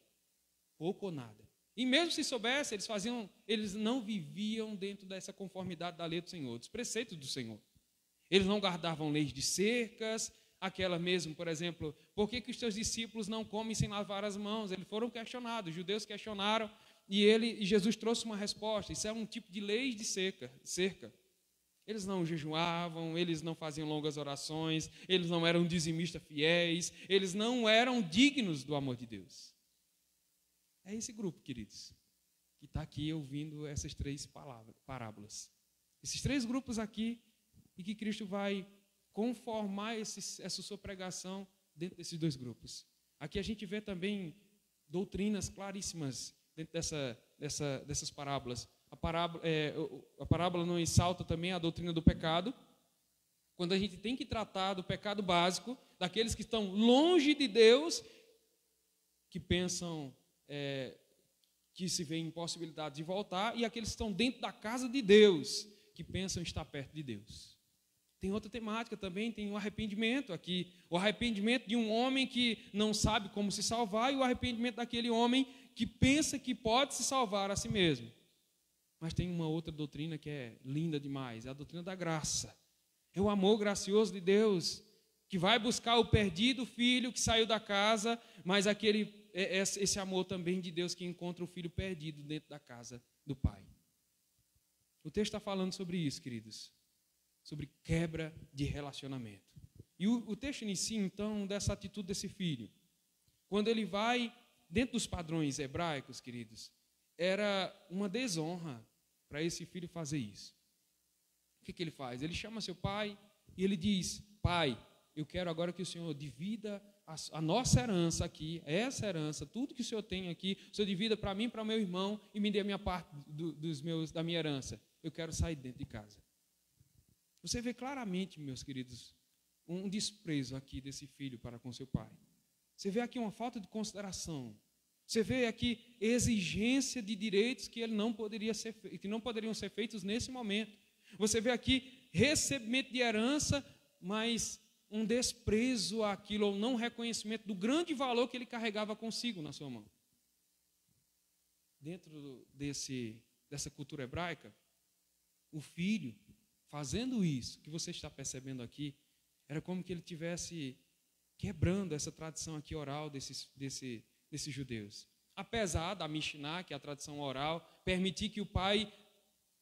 Pouco ou nada. E mesmo se soubessem, eles não viviam dentro dessa conformidade da lei do Senhor, dos preceitos do Senhor. Eles não guardavam leis de cercas, aquela mesmo, por exemplo, por que os teus discípulos não comem sem lavar as mãos? Eles foram questionados, os judeus questionaram, e Jesus trouxe uma resposta. Isso é um tipo de lei de cerca. Eles não jejuavam, eles não faziam longas orações, eles não eram dizimistas fiéis, eles não eram dignos do amor de Deus. É esse grupo, queridos, que está aqui ouvindo essas 3 parábolas. Esses 3 grupos aqui, e que Cristo vai conformar essa sua pregação dentro desses 2 grupos. Aqui a gente vê também doutrinas claríssimas dentro dessas parábolas. A parábola não ressalta também a doutrina do pecado, quando a gente tem que tratar do pecado básico, daqueles que estão longe de Deus, que pensam que se vê impossibilidade de voltar, e aqueles que estão dentro da casa de Deus, que pensam estar perto de Deus. Tem outra temática também, tem o arrependimento aqui, o arrependimento de um homem que não sabe como se salvar, e o arrependimento daquele homem que pensa que pode se salvar a si mesmo. Mas tem uma outra doutrina que é linda demais, é a doutrina da graça. É o amor gracioso de Deus, que vai buscar o perdido filho que saiu da casa, mas esse amor também de Deus que encontra o filho perdido dentro da casa do pai. O texto está falando sobre isso, queridos, sobre quebra de relacionamento. E o texto inicia, então, dessa atitude desse filho. Quando ele vai, dentro dos padrões hebraicos, queridos, era uma desonra para esse filho fazer isso. O que ele faz? Ele chama seu pai e ele diz: pai, eu quero agora que o Senhor divida a nossa herança aqui, essa herança, tudo que o Senhor tem aqui, o Senhor divida para mim e para o meu irmão e me dê a minha parte da minha herança. Eu quero sair dentro de casa. Você vê claramente, meus queridos, um desprezo aqui desse filho para com seu pai. Você vê aqui uma falta de consideração. Você vê aqui exigência de direitos que não poderiam ser feitos nesse momento. Você vê aqui recebimento de herança, mas um desprezo àquilo, ou não reconhecimento do grande valor que ele carregava consigo na sua mão. Dentro dessa cultura hebraica, o filho, fazendo isso que você está percebendo aqui, era como que ele estivesse quebrando essa tradição aqui oral desses judeus. Apesar da Mishnah, que é a tradição oral, permitir que o pai,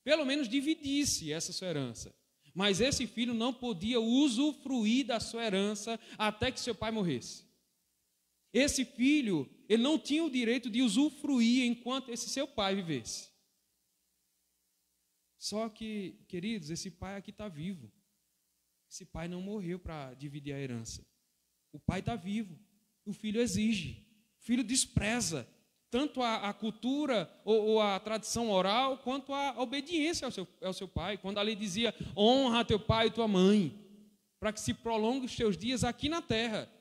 pelo menos, dividisse essa sua herança. Mas esse filho não podia usufruir da sua herança até que seu pai morresse. Esse filho, ele não tinha o direito de usufruir enquanto esse seu pai vivesse. Só que, queridos, esse pai aqui está vivo. Esse pai não morreu para dividir a herança. O pai está vivo. O filho exige. O filho despreza tanto a cultura ou a tradição oral, quanto a obediência ao seu pai. Quando a lei dizia: honra teu pai e tua mãe, para que se prolongue os teus dias aqui na terra.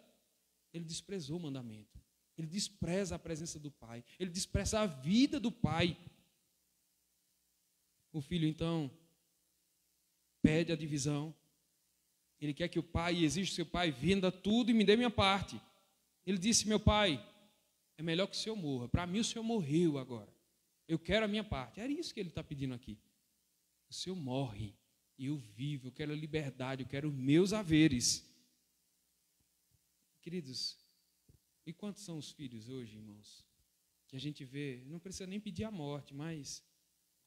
Ele desprezou o mandamento. Ele despreza a presença do pai. Ele despreza a vida do pai. O filho, então, pede a divisão. Ele quer que o pai, exige que seu pai venda tudo e me dê minha parte. Ele disse: meu pai, é melhor que o senhor morra. Para mim o senhor morreu agora. Eu quero a minha parte. Era isso que ele está pedindo aqui. O senhor morre e eu vivo. Eu quero a liberdade, eu quero os meus haveres. Queridos, e quantos são os filhos hoje, irmãos? Que a gente vê, não precisa nem pedir a morte, mas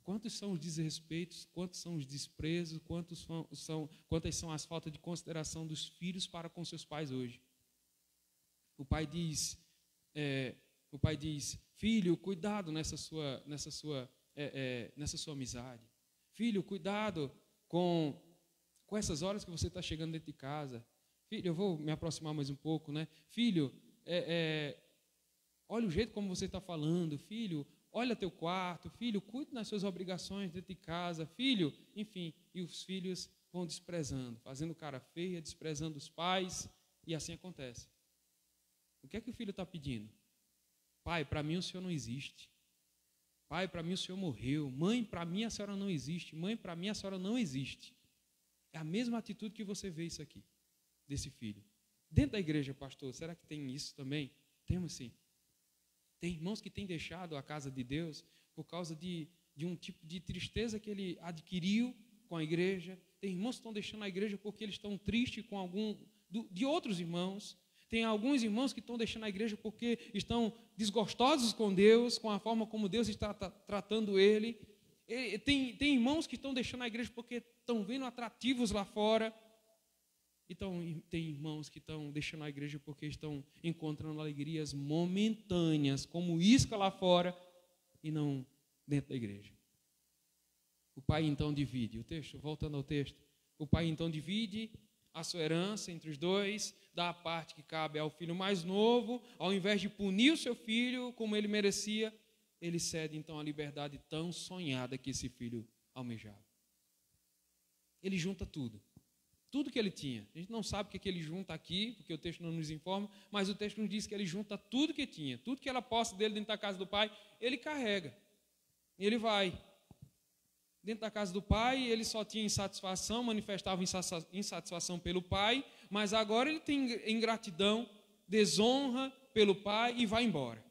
quantos são os desrespeitos, quantos são os desprezos, quantas são as faltas de consideração dos filhos para com seus pais hoje? O pai diz, filho, cuidado nessa sua amizade. Filho, cuidado com essas horas que você está chegando dentro de casa. Filho, eu vou me aproximar mais um pouco, né? Filho, olha o jeito como você está falando. Filho, olha teu quarto. Filho, cuide das suas obrigações dentro de casa. Filho, enfim. E os filhos vão desprezando, fazendo cara feia, desprezando os pais. E assim acontece. O que é que o filho está pedindo? Pai, para mim o senhor não existe. Pai, para mim o senhor morreu. Mãe, para mim a senhora não existe. Mãe, para mim a senhora não existe. É a mesma atitude que você vê isso aqui, desse filho. Dentro da igreja, pastor, será que tem isso também? Temos sim. Tem irmãos que têm deixado a casa de Deus por causa de um tipo de tristeza que ele adquiriu com a igreja. Tem irmãos que estão deixando a igreja porque eles estão tristes com algum de outros irmãos. Tem alguns irmãos que estão deixando a igreja porque estão desgostosos com Deus, com a forma como Deus está tratando ele. Tem irmãos que estão deixando a igreja porque estão vendo atrativos lá fora. Então, tem irmãos que estão deixando a igreja porque estão encontrando alegrias momentâneas, como isca lá fora, e não dentro da igreja. O pai então divide, o texto, voltando ao texto, o pai então divide a sua herança entre os dois, dá a parte que cabe ao filho mais novo, ao invés de punir o seu filho como ele merecia, ele cede então a liberdade tão sonhada que esse filho almejava. Ele junta tudo que ele tinha. A gente não sabe o que ele junta aqui, porque o texto não nos informa, mas o texto nos diz que ele junta tudo que tinha, tudo que era posse dele dentro da casa do pai, ele carrega. Ele vai. Dentro da casa do pai, ele só tinha insatisfação, manifestava insatisfação pelo pai, mas agora ele tem ingratidão, desonra pelo pai e vai embora.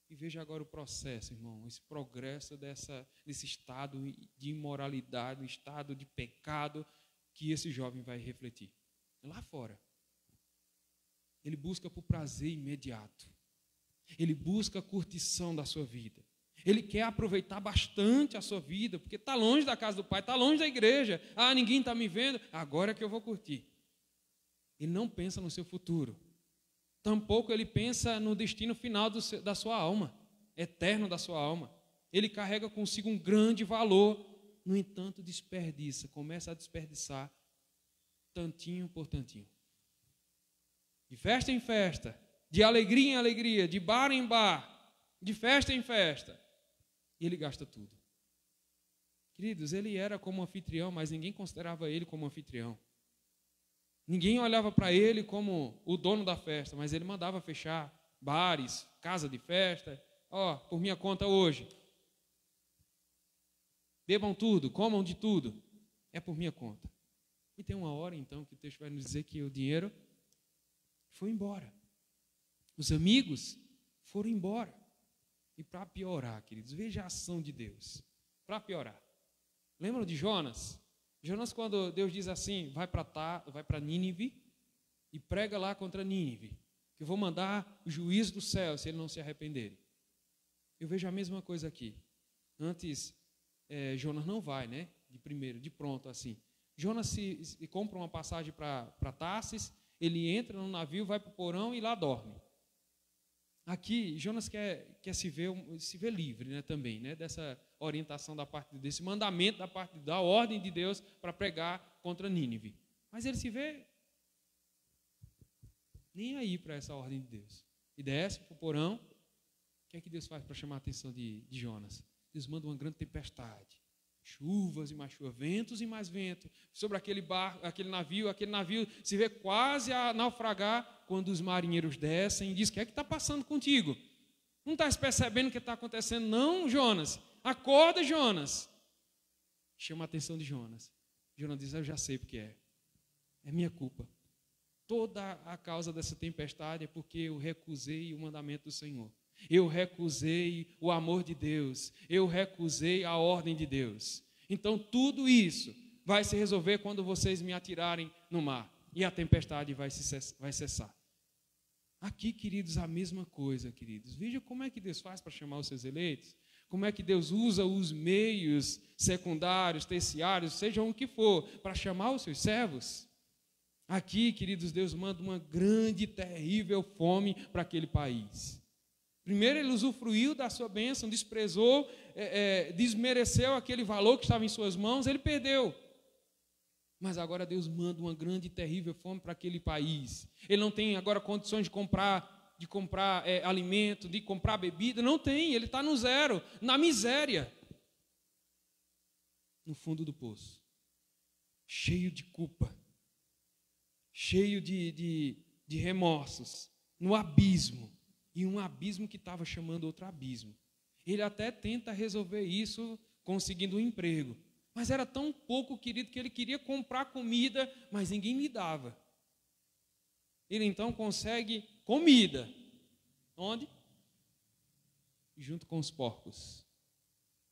E veja agora o processo, irmão, esse progresso desse estado de imoralidade, estado de pecado que esse jovem vai refletir. Lá fora. Ele busca por prazer imediato. Ele busca a curtição da sua vida. Ele quer aproveitar bastante a sua vida, porque está longe da casa do pai, está longe da igreja. Ah, ninguém está me vendo, agora é que eu vou curtir. Ele não pensa no seu futuro. Tampouco ele pensa no destino final da sua alma, eterno da sua alma. Ele carrega consigo um grande valor, no entanto começa a desperdiçar tantinho por tantinho. De festa em festa, de alegria em alegria, de bar em bar, de festa em festa. E ele gasta tudo. Queridos, ele era como anfitrião, mas ninguém considerava ele como anfitrião. Ninguém olhava para ele como o dono da festa, mas ele mandava fechar bares, casa de festa. Por minha conta hoje. Bebam tudo, comam de tudo. É por minha conta. E tem uma hora, então, que o texto vai nos dizer que o dinheiro foi embora. Os amigos foram embora. E para piorar, queridos, veja a ação de Deus. Para piorar. Lembram de Jonas? Jonas, quando Deus diz assim, vai para Nínive e prega lá contra Nínive, que eu vou mandar o juízo do céu se ele não se arrependerem. Eu vejo a mesma coisa aqui. Antes, Jonas não vai, né? De pronto assim. Jonas se compra uma passagem para Tarsis, ele entra no navio, vai para o porão e lá dorme. Aqui, Jonas quer se ver livre, né, também, né, dessa orientação da parte desse mandamento da ordem de Deus para pregar contra Nínive. Mas ele se vê nem aí para essa ordem de Deus. E desce para o porão. O que é que Deus faz para chamar a atenção de Jonas? Deus manda uma grande tempestade. Chuvas e mais chuva, ventos e mais vento. Sobre aquele barco, aquele navio se vê quase a naufragar quando os marinheiros descem e dizem, o que é que está passando contigo? Não estás percebendo o que está acontecendo? Não, Jonas. Acorda, Jonas. Chama a atenção de Jonas. Jonas diz, eu já sei porque é. É minha culpa. Toda a causa dessa tempestade é porque eu recusei o mandamento do Senhor. Eu recusei o amor de Deus. Eu recusei a ordem de Deus. Então, tudo isso vai se resolver quando vocês me atirarem no mar. E a tempestade vai cessar. Aqui, queridos, a mesma coisa, queridos. Veja como é que Deus faz para chamar os seus eleitos. Como é que Deus usa os meios secundários, terciários, sejam o que for, para chamar os seus servos. Aqui, queridos, Deus manda uma grande, terrível fome para aquele país. Primeiro ele usufruiu da sua bênção, desprezou, desmereceu aquele valor que estava em suas mãos, ele perdeu. Mas agora Deus manda uma grande e terrível fome para aquele país. Ele não tem agora condições de comprar alimento, de comprar bebida, não tem, ele está no zero, na miséria. No fundo do poço, cheio de culpa, cheio de remorsos, no abismo. E um abismo que estava chamando outro abismo. Ele até tenta resolver isso conseguindo um emprego. Mas era tão pouco, querido, que ele queria comprar comida, mas ninguém lhe dava. Ele então consegue comida, Onde? Junto com os porcos.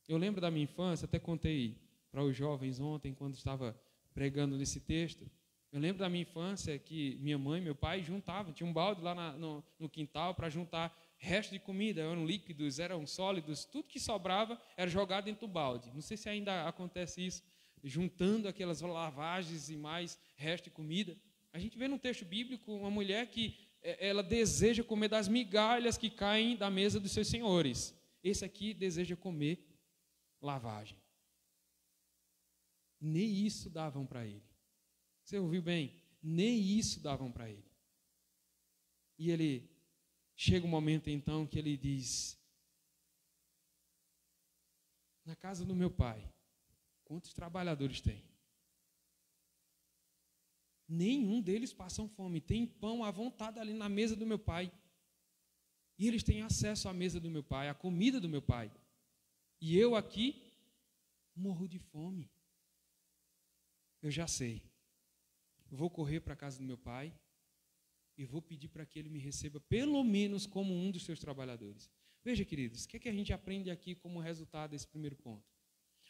Eu lembro da minha infância, até contei para os jovens ontem, quando estava pregando nesse texto. Eu lembro da minha infância que minha mãe e meu pai juntavam, tinha um balde lá no quintal para juntar resto de comida, eram líquidos, eram sólidos, tudo que sobrava era jogado dentro do balde. Não sei se ainda acontece isso, juntando aquelas lavagens e mais resto de comida. A gente vê no texto bíblico uma mulher que ela deseja comer das migalhas que caem da mesa dos seus senhores. Esse aqui deseja comer lavagem. Nem isso davam para ele. Você ouviu bem? Nem isso davam para ele. E ele chega um momento então que ele diz: na casa do meu pai, quantos trabalhadores tem? Nenhum deles passam fome, tem pão à vontade ali na mesa do meu pai. E eles têm acesso à mesa do meu pai, à comida do meu pai. E eu aqui morro de fome. Eu já sei. Vou correr para a casa do meu pai e vou pedir para que ele me receba pelo menos como um dos seus trabalhadores. Veja, queridos, o que a gente aprende aqui como resultado desse primeiro ponto?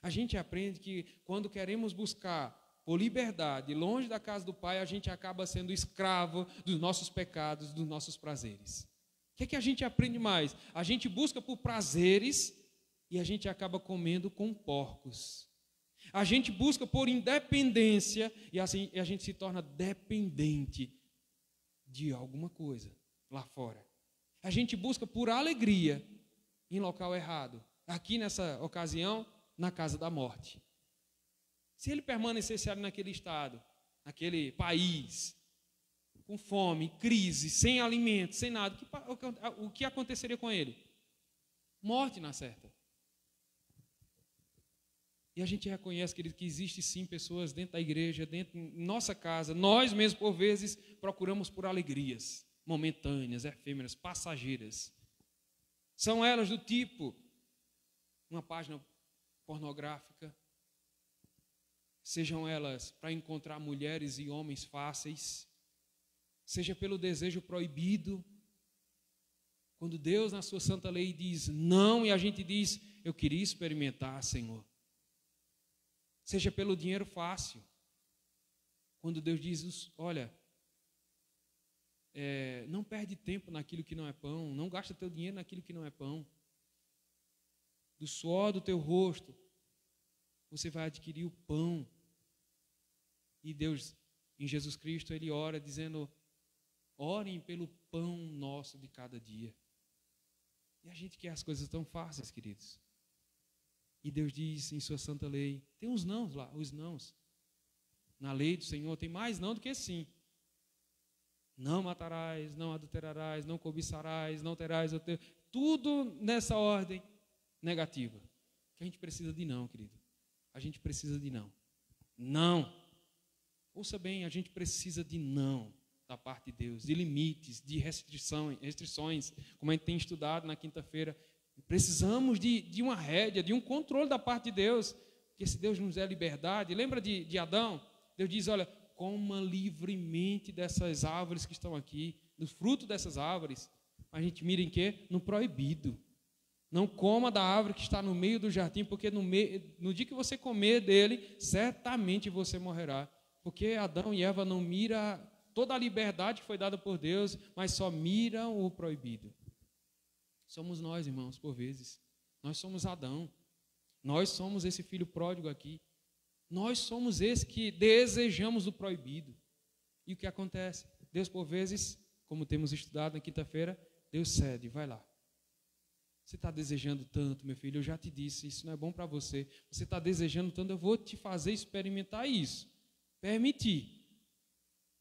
A gente aprende que quando queremos buscar por liberdade, longe da casa do pai, a gente acaba sendo escravo dos nossos pecados, dos nossos prazeres. O que a gente aprende mais? A gente busca por prazeres e a gente acaba comendo com porcos. A gente busca por independência e assim a gente se torna dependente de alguma coisa lá fora. A gente busca por alegria em local errado. Aqui nessa ocasião, na casa da morte. Se ele permanecesse ali naquele estado, naquele país, com fome, crise, sem alimento, sem nada, o que aconteceria com ele? Morte na certa. E a gente reconhece, querido, que existe sim pessoas dentro da igreja, dentro da nossa casa, nós mesmos por vezes procuramos por alegrias momentâneas, efêmeras, passageiras. São elas do tipo uma página pornográfica, sejam elas para encontrar mulheres e homens fáceis, seja pelo desejo proibido, quando Deus na sua santa lei diz não e a gente diz, eu queria experimentar, Senhor. Seja pelo dinheiro fácil, quando Deus diz, olha, não perde tempo naquilo que não é pão, não gasta teu dinheiro naquilo que não é pão. Do suor do teu rosto, você vai adquirir o pão. E Deus, em Jesus Cristo, Ele ora dizendo, orem pelo pão nosso de cada dia. E a gente quer as coisas tão fáceis, queridos. E Deus diz em sua santa lei, tem uns nãos lá, os nãos. Na lei do Senhor tem mais não do que sim. Não matarás, não adulterarás, não cobiçarás, não terás o teu... Tudo nessa ordem negativa. Que a gente precisa de não, querido. A gente precisa de não. Não. Ouça bem, a gente precisa de não da parte de Deus, de limites, de restrições, como a gente tem estudado na quinta-feira. Precisamos de uma rédea, de um controle da parte de Deus, porque se Deus nos der liberdade, lembra de Adão? Deus diz, olha, coma livremente dessas árvores que estão aqui, do fruto dessas árvores. A gente mira em quê? No proibido. Não coma da árvore que está no meio do jardim, porque no dia que você comer dele, certamente você morrerá. Porque Adão e Eva não miram toda a liberdade que foi dada por Deus, mas só miram o proibido. Somos nós, irmãos, por vezes. Nós somos Adão. Nós somos esse filho pródigo aqui. Nós somos esse que desejamos o proibido. E o que acontece? Deus, por vezes, como temos estudado na quinta-feira, Deus cede, vai lá. Você está desejando tanto, meu filho, eu já te disse, isso não é bom para você. Você está desejando tanto, eu vou te fazer experimentar isso. Permitir.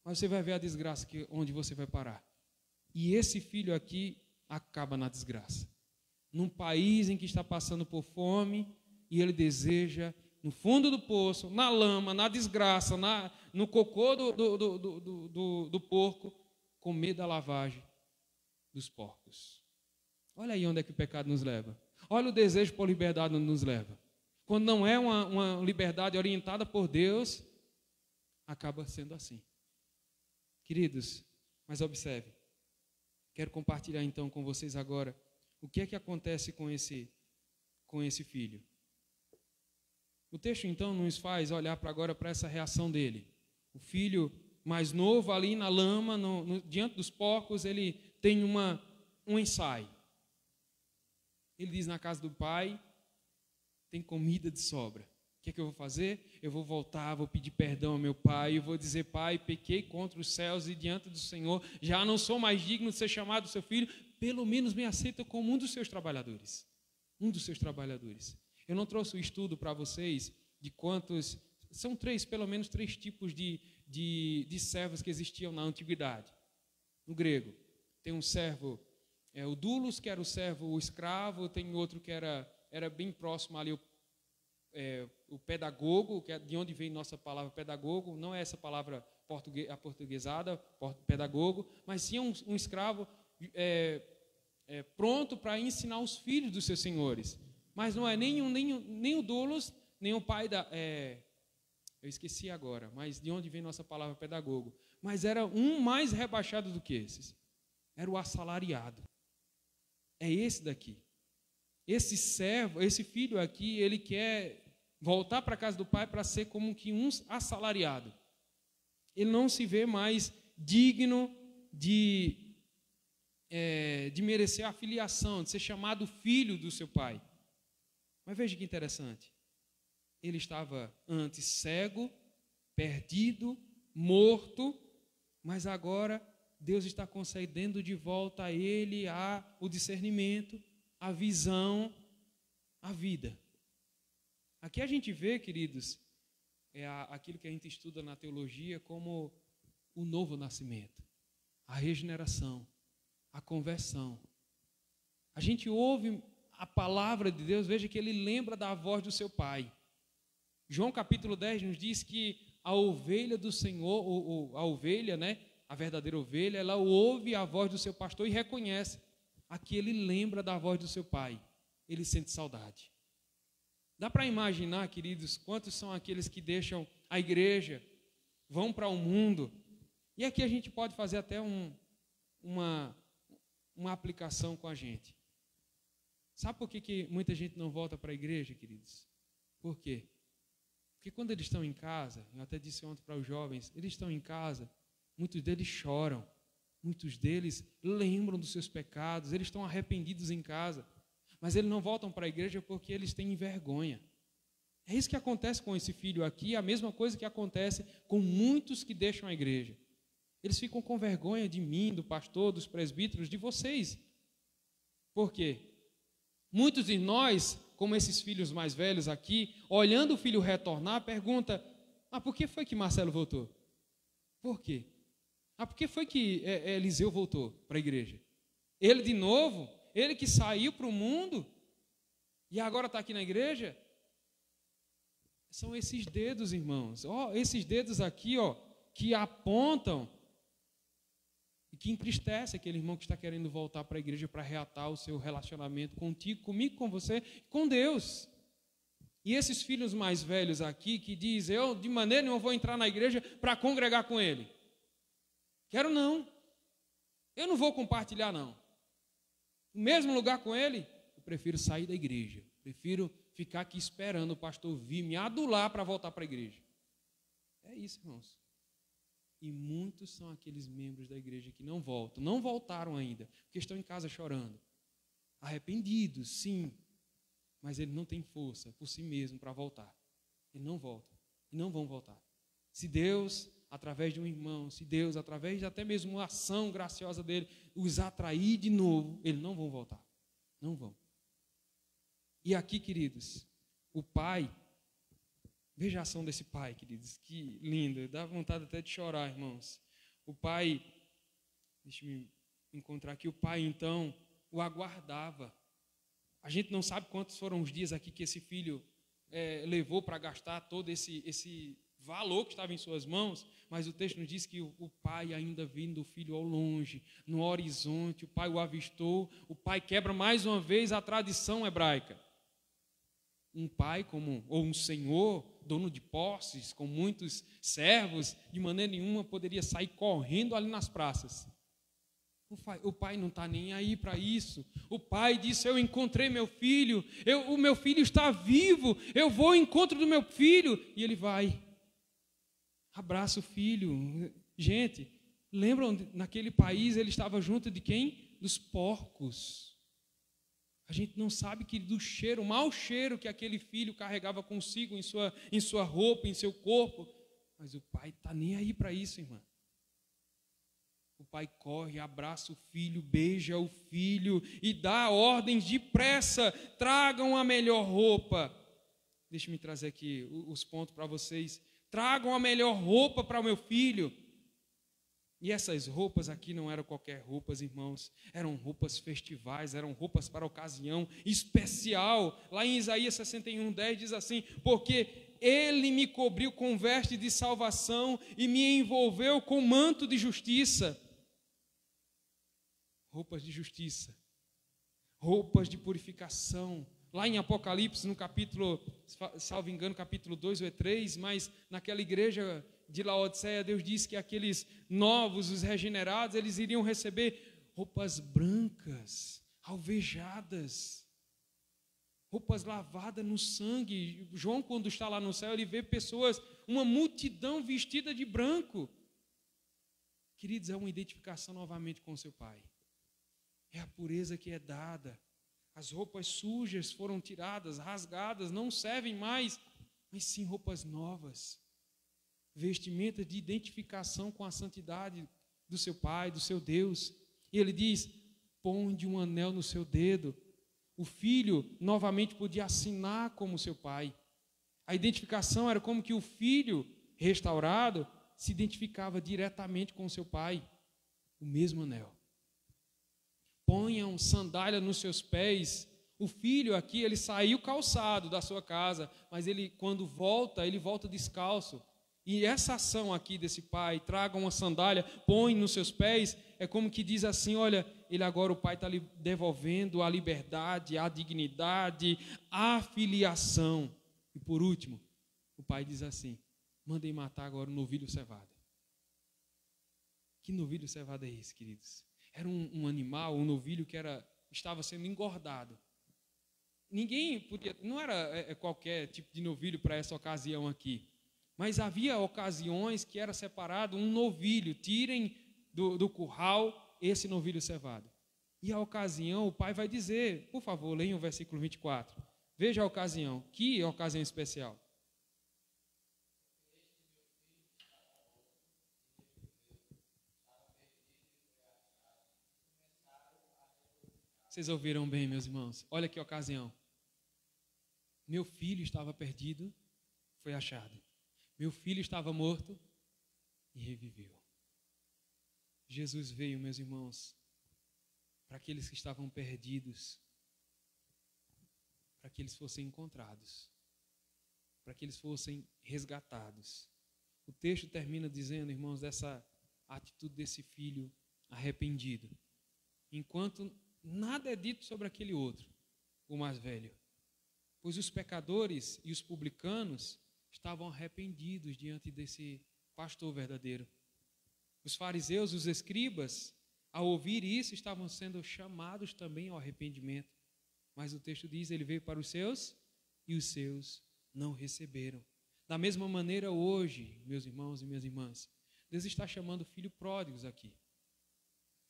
Mas você vai ver a desgraça onde você vai parar. E esse filho aqui acaba na desgraça. Num país em que está passando por fome, e ele deseja, no fundo do poço, na lama, na desgraça, no cocô do porco, comer da lavagem dos porcos. Olha aí onde é que o pecado nos leva. Olha o desejo por liberdade onde nos leva. Quando não é uma liberdade orientada por Deus, acaba sendo assim. Queridos, mas observe. Quero compartilhar então com vocês agora o que é que acontece com esse filho. O texto então nos faz olhar agora para essa reação dele. O filho mais novo ali na lama, diante dos porcos, ele tem um ensaio. Ele diz na casa do pai, tem comida de sobra. O que é que eu vou fazer? Eu vou voltar, vou pedir perdão ao meu pai, e vou dizer: pai, pequei contra os céus e diante do Senhor, já não sou mais digno de ser chamado seu filho, pelo menos me aceita como um dos seus trabalhadores. Um dos seus trabalhadores. Eu não trouxe o estudo para vocês de quantos, são pelo menos três tipos de servos que existiam na antiguidade. No grego, tem um servo, o doulos, que era o servo, o escravo, tem outro que era bem próximo ali, o pedagogo, que é de onde vem nossa palavra pedagogo, não é essa palavra aportuguesada, pedagogo, mas sim um escravo pronto para ensinar os filhos dos seus senhores. Mas não é nem o doulos, nem o pai eu esqueci agora, mas de onde vem nossa palavra pedagogo. Mas era um mais rebaixado do que esses. Era o assalariado. É esse daqui. Esse servo, esse filho aqui, ele quer voltar para a casa do pai para ser como que um assalariado. Ele não se vê mais digno de merecer a filiação, de ser chamado filho do seu pai. Mas veja que interessante. Ele estava antes cego, perdido, morto, mas agora Deus está concedendo de volta a ele o discernimento, a visão, a vida. Aqui a gente vê, queridos, aquilo que a gente estuda na teologia como o novo nascimento, a regeneração, a conversão. A gente ouve a palavra de Deus, veja que ele lembra da voz do seu pai. João capítulo 10 nos diz que a ovelha do Senhor, a ovelha, né, a verdadeira ovelha, ela ouve a voz do seu pastor e reconhece. Aqui ele lembra da voz do seu pai, ele sente saudade. Dá para imaginar, queridos, quantos são aqueles que deixam a igreja, vão para o mundo, e aqui a gente pode fazer até uma aplicação com a gente. Sabe por que muita gente não volta para a igreja, queridos? Por quê? Porque quando eles estão em casa, eu até disse ontem para os jovens, eles estão em casa, muitos deles choram, muitos deles lembram dos seus pecados, eles estão arrependidos em casa, mas eles não voltam para a igreja porque eles têm vergonha. É isso que acontece com esse filho aqui, a mesma coisa que acontece com muitos que deixam a igreja. Eles ficam com vergonha de mim, do pastor, dos presbíteros, de vocês. Por quê? Muitos de nós, como esses filhos mais velhos aqui, olhando o filho retornar, pergunta: por que foi que Marcelo voltou? Por quê? Por que foi que Eliseu voltou para a igreja? Ele de novo? Ele que saiu para o mundo e agora está aqui na igreja? São esses dedos, irmãos. Esses dedos aqui, que apontam e que entristece aquele irmão que está querendo voltar para a igreja para reatar o seu relacionamento contigo, comigo, com você, com Deus. E esses filhos mais velhos aqui que dizem: eu de maneira nenhuma vou entrar na igreja para congregar com ele. Quero não. Eu não vou compartilhar não. No mesmo lugar com ele, eu prefiro sair da igreja. Prefiro ficar aqui esperando o pastor vir me adular para voltar para a igreja. É isso, irmãos. E muitos são aqueles membros da igreja que não voltam, não voltaram ainda, porque estão em casa chorando. Arrependidos, sim, mas eles não têm força por si mesmo para voltar. Eles não voltam e não vão voltar. Se Deus, através de um irmão, se Deus, através de até mesmo uma ação graciosa dele, os atrair de novo, eles não vão voltar. Não vão. E aqui, queridos, o pai, veja a ação desse pai, queridos, que lindo, dá vontade até de chorar, irmãos. O pai, deixa eu me encontrar aqui, o pai então o aguardava. A gente não sabe quantos foram os dias aqui que esse filho levou para gastar todo esse valor que estava em suas mãos, mas o texto nos diz que o pai ainda vindo o filho ao longe, no horizonte, o pai o avistou, o pai quebra mais uma vez a tradição hebraica. Um pai ou um senhor, dono de posses, com muitos servos, de maneira nenhuma poderia sair correndo ali nas praças. O pai não está nem aí para isso. O pai disse: eu encontrei meu filho, o meu filho está vivo, eu vou ao encontro do meu filho. E ele vai, abraça o filho. Gente, lembram, naquele país ele estava junto de quem? Dos porcos. A gente não sabe que do cheiro, o mau cheiro que aquele filho carregava consigo em sua roupa, em seu corpo. Mas o pai está nem aí para isso, irmã. O pai corre, abraça o filho, beija o filho e dá ordens depressa: tragam a melhor roupa. Deixa-me trazer aqui os pontos para vocês. Tragam a melhor roupa para o meu filho. E essas roupas aqui não eram qualquer roupas, irmãos. Eram roupas festivais, eram roupas para ocasião especial. Lá em Isaías 61:10 diz assim: porque ele me cobriu com veste de salvação e me envolveu com manto de justiça. Roupas de justiça, roupas de purificação. Lá em Apocalipse, no capítulo, salvo engano, capítulo 2 ou 3, mas naquela igreja de Laodiceia, Deus disse que aqueles novos, os regenerados, eles iriam receber roupas brancas, alvejadas, roupas lavadas no sangue. João, quando está lá no céu, ele vê pessoas, uma multidão vestida de branco. Queridos, é uma identificação novamente com o seu Pai. É a pureza que é dada. As roupas sujas foram tiradas, rasgadas, não servem mais, mas sim roupas novas. Vestimenta de identificação com a santidade do seu Pai, do seu Deus. E ele diz: põe um anel no seu dedo. O filho novamente podia assinar como seu pai. A identificação era como que o filho restaurado se identificava diretamente com o seu pai. O mesmo anel. Ponham sandália nos seus pés. O filho aqui, ele saiu calçado da sua casa, mas ele, quando volta, ele volta descalço. E essa ação aqui desse pai, traga uma sandália, põe nos seus pés, é como que diz assim: olha, ele agora, o pai está lhe devolvendo a liberdade, a dignidade, a filiação. E por último, o pai diz assim: mandem matar agora o novilho cevado. Que novilho cevado é esse, queridos? Era um animal, um novilho que estava sendo engordado. Ninguém podia, não era qualquer tipo de novilho para essa ocasião aqui. Mas havia ocasiões que era separado um novilho, tirem do curral esse novilho cevado. E a ocasião, o pai vai dizer, por favor, leiam o versículo 24. Veja a ocasião, que ocasião especial. Vocês ouviram bem, meus irmãos? Olha que ocasião. Meu filho estava perdido, foi achado. Meu filho estava morto e reviveu. Jesus veio, meus irmãos, para aqueles que estavam perdidos, para que eles fossem encontrados, para que eles fossem resgatados. O texto termina dizendo, irmãos, dessa atitude desse filho arrependido. Enquanto nada é dito sobre aquele outro, o mais velho. Pois os pecadores e os publicanos estavam arrependidos diante desse pastor verdadeiro. Os fariseus, os escribas, ao ouvir isso, estavam sendo chamados também ao arrependimento. Mas o texto diz, ele veio para os seus e os seus não receberam. Da mesma maneira hoje, meus irmãos e minhas irmãs, Deus está chamando filhos pródigos aqui.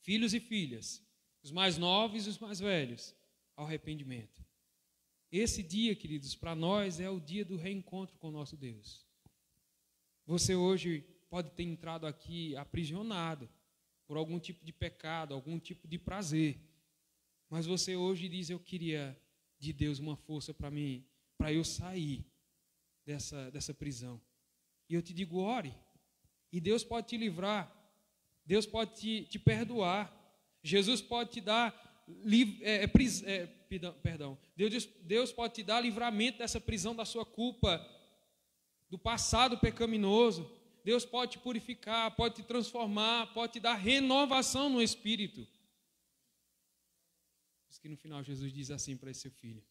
Filhos e filhas, os mais novos e os mais velhos, ao arrependimento. Esse dia, queridos, para nós é o dia do reencontro com o nosso Deus. Você hoje pode ter entrado aqui aprisionado por algum tipo de pecado, algum tipo de prazer. Mas você hoje diz, eu queria de Deus uma força para mim, para eu sair dessa prisão. E eu te digo, ore. E Deus pode te livrar. Deus pode te perdoar. Jesus pode te dar Deus pode te dar livramento dessa prisão da sua culpa, do passado pecaminoso. Deus pode te purificar, pode te transformar, pode te dar renovação no espírito. Por isso que no final Jesus diz assim para esse seu filho,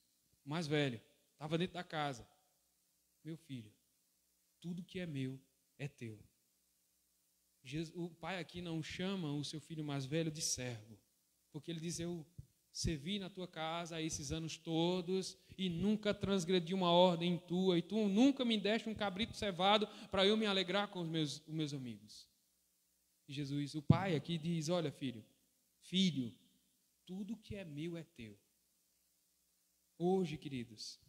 o mais velho, estava dentro da casa: meu filho, tudo que é meu é teu. O pai aqui não chama o seu filho mais velho de servo, porque ele diz: eu servi na tua casa esses anos todos e nunca transgredi uma ordem tua, e tu nunca me deste um cabrito cevado para eu me alegrar com os meus amigos. E Jesus, o pai aqui diz: olha, filho, tudo que é meu é teu. Hoje, queridos,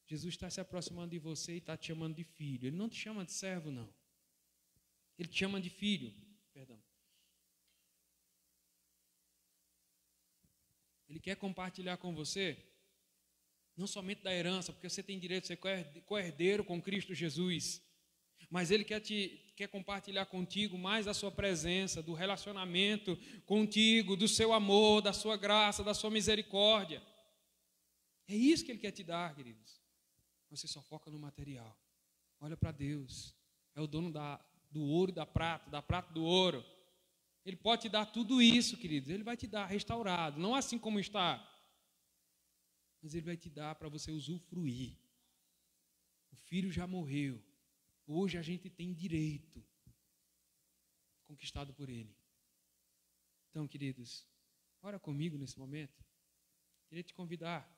Jesus está se aproximando de você e está te chamando de filho. Ele não te chama de servo, não. Ele te chama de filho. Perdão. Ele quer compartilhar com você, não somente da herança, porque você tem direito de ser co-herdeiro com Cristo Jesus, mas Ele quer compartilhar contigo mais da sua presença, do relacionamento contigo, do seu amor, da sua graça, da sua misericórdia. É isso que Ele quer te dar, queridos. Você só foca no material. Olha para Deus. É o dono do ouro e da prata e do ouro. Ele pode te dar tudo isso, queridos. Ele vai te dar restaurado, não assim como está, mas Ele vai te dar para você usufruir. O filho já morreu. Hoje a gente tem direito conquistado por Ele. Então, queridos, ora comigo nesse momento. Queria te convidar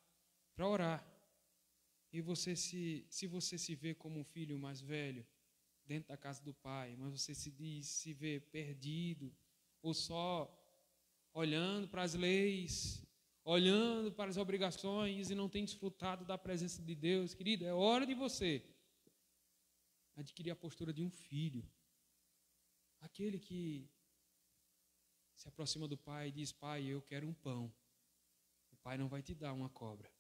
para orar. E você, se você se vê como um filho mais velho dentro da casa do pai, mas você se vê perdido, ou só olhando para as leis, olhando para as obrigações e não tem desfrutado da presença de Deus, querido, é hora de você adquirir a postura de um filho. Aquele que se aproxima do pai e diz: pai, eu quero um pão. O pai não vai te dar uma cobra,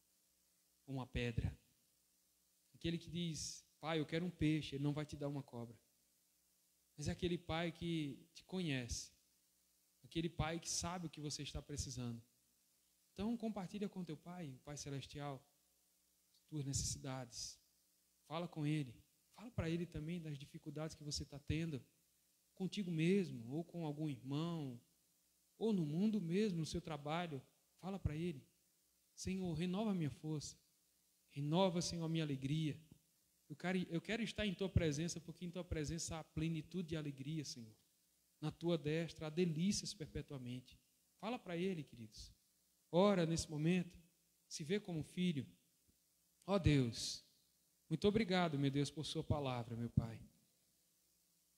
uma pedra. Aquele que diz: pai, eu quero um peixe, ele não vai te dar uma cobra. Mas é aquele pai que te conhece, aquele pai que sabe o que você está precisando. Então compartilha com teu pai, o Pai Celestial, tuas necessidades. Fala com Ele. Fala para Ele também das dificuldades que você está tendo, contigo mesmo, ou com algum irmão, ou no mundo mesmo, no seu trabalho. Fala para Ele: Senhor, renova a minha força. Renova, Senhor, a minha alegria. Eu quero estar em Tua presença, porque em Tua presença há plenitude de alegria, Senhor. Na Tua destra há delícias perpetuamente. Fala para Ele, queridos. Ora nesse momento, se vê como filho. Ó Deus, muito obrigado, meu Deus, por Sua palavra, meu Pai.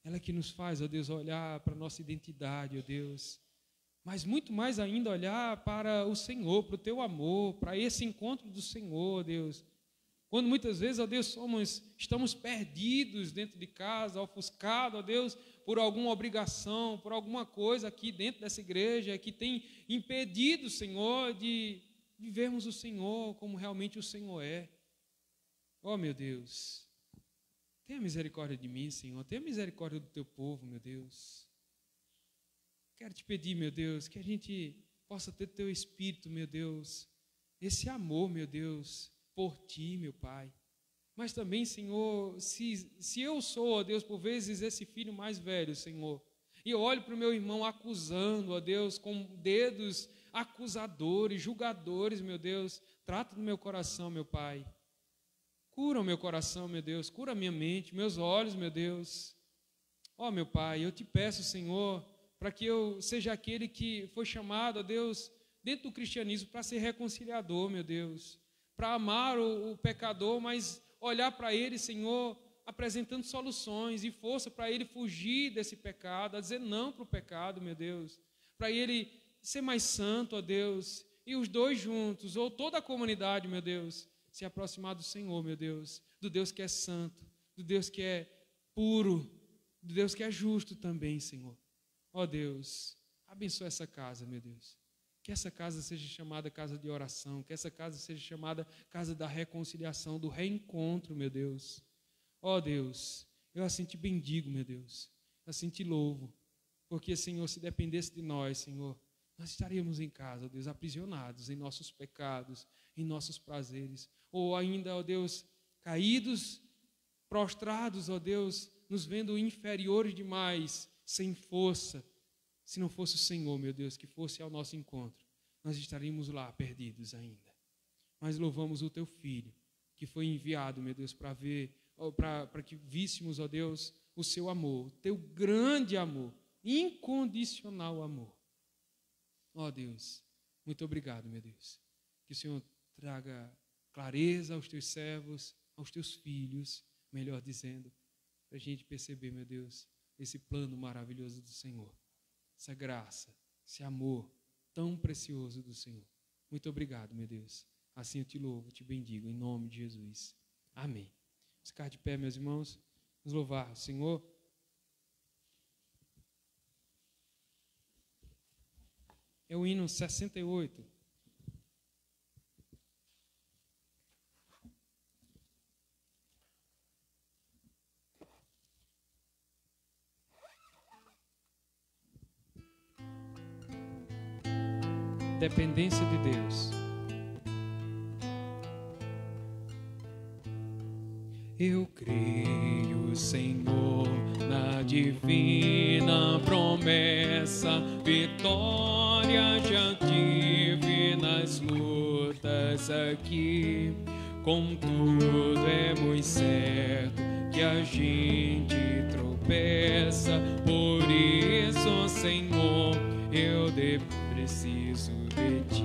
Ela que nos faz, ó Deus, olhar para a nossa identidade, ó Deus. Mas muito mais ainda olhar para o Senhor, para o Teu amor, para esse encontro do Senhor, ó Deus. Quando muitas vezes, ó Deus, estamos perdidos dentro de casa, ofuscados, ó Deus, por alguma obrigação, por alguma coisa aqui dentro dessa igreja que tem impedido, Senhor, de vivermos o Senhor como realmente o Senhor é. Ó meu Deus, tenha misericórdia de mim, Senhor, tenha misericórdia do Teu povo, meu Deus. Quero te pedir, meu Deus, que a gente possa ter Teu Espírito, meu Deus, esse amor, meu Deus, por Ti, meu Pai. Mas também, Senhor, se eu sou, ó Deus, por vezes esse filho mais velho, Senhor, e eu olho para o meu irmão acusando, ó Deus, com dedos acusadores, julgadores, meu Deus, trata do meu coração, meu Pai. Cura o meu coração, meu Deus, cura a minha mente, meus olhos, meu Deus. Ó, meu Pai, eu te peço, Senhor, para que eu seja aquele que foi chamado, ó Deus, dentro do cristianismo, para ser reconciliador, meu Deus, para amar o pecador, mas olhar para ele, Senhor, apresentando soluções e força para ele fugir desse pecado, a dizer não para o pecado, meu Deus, para ele ser mais santo, ó Deus, e os dois juntos, ou toda a comunidade, meu Deus, se aproximar do Senhor, meu Deus, do Deus que é santo, do Deus que é puro, do Deus que é justo também, Senhor. Ó Deus, abençoa essa casa, meu Deus. Que essa casa seja chamada casa de oração, que essa casa seja chamada casa da reconciliação, do reencontro, meu Deus. Ó Deus, eu assim te bendigo, meu Deus, eu assim te louvo, porque, Senhor, se dependesse de nós, Senhor, nós estaríamos em casa, ó Deus, aprisionados em nossos pecados, em nossos prazeres, ou ainda, ó Deus, caídos, prostrados, ó Deus, nos vendo inferiores demais, sem força. Se não fosse o Senhor, meu Deus, que fosse ao nosso encontro, nós estaríamos lá perdidos ainda. Mas louvamos o Teu Filho, que foi enviado, meu Deus, para que víssemos, ó Deus, o seu amor, teu grande amor, incondicional amor. Ó Deus, muito obrigado, meu Deus. Que o Senhor traga clareza aos teus servos, aos teus filhos, melhor dizendo, para a gente perceber, meu Deus, esse plano maravilhoso do Senhor, essa graça, esse amor tão precioso do Senhor. Muito obrigado, meu Deus. Assim eu te louvo, te bendigo, em nome de Jesus. Amém. Vamos ficar de pé, meus irmãos. Vamos louvar o Senhor. É o hino 68. Dependência de Deus. Eu creio, Senhor, na divina promessa, vitória já tive nas lutas aqui. Contudo, é muito certo que a gente tropeça. Por isso, Senhor, eu preciso de ti.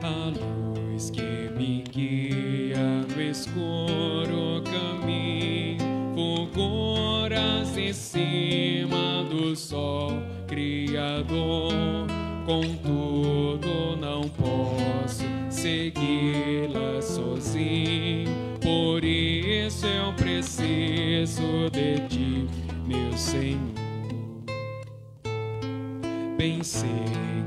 A luz que me guia no escuro caminho, fulguras em cima do sol criador. Contudo, não posso segui-la sozinho. Por isso eu preciso de ti, meu Senhor. Pensei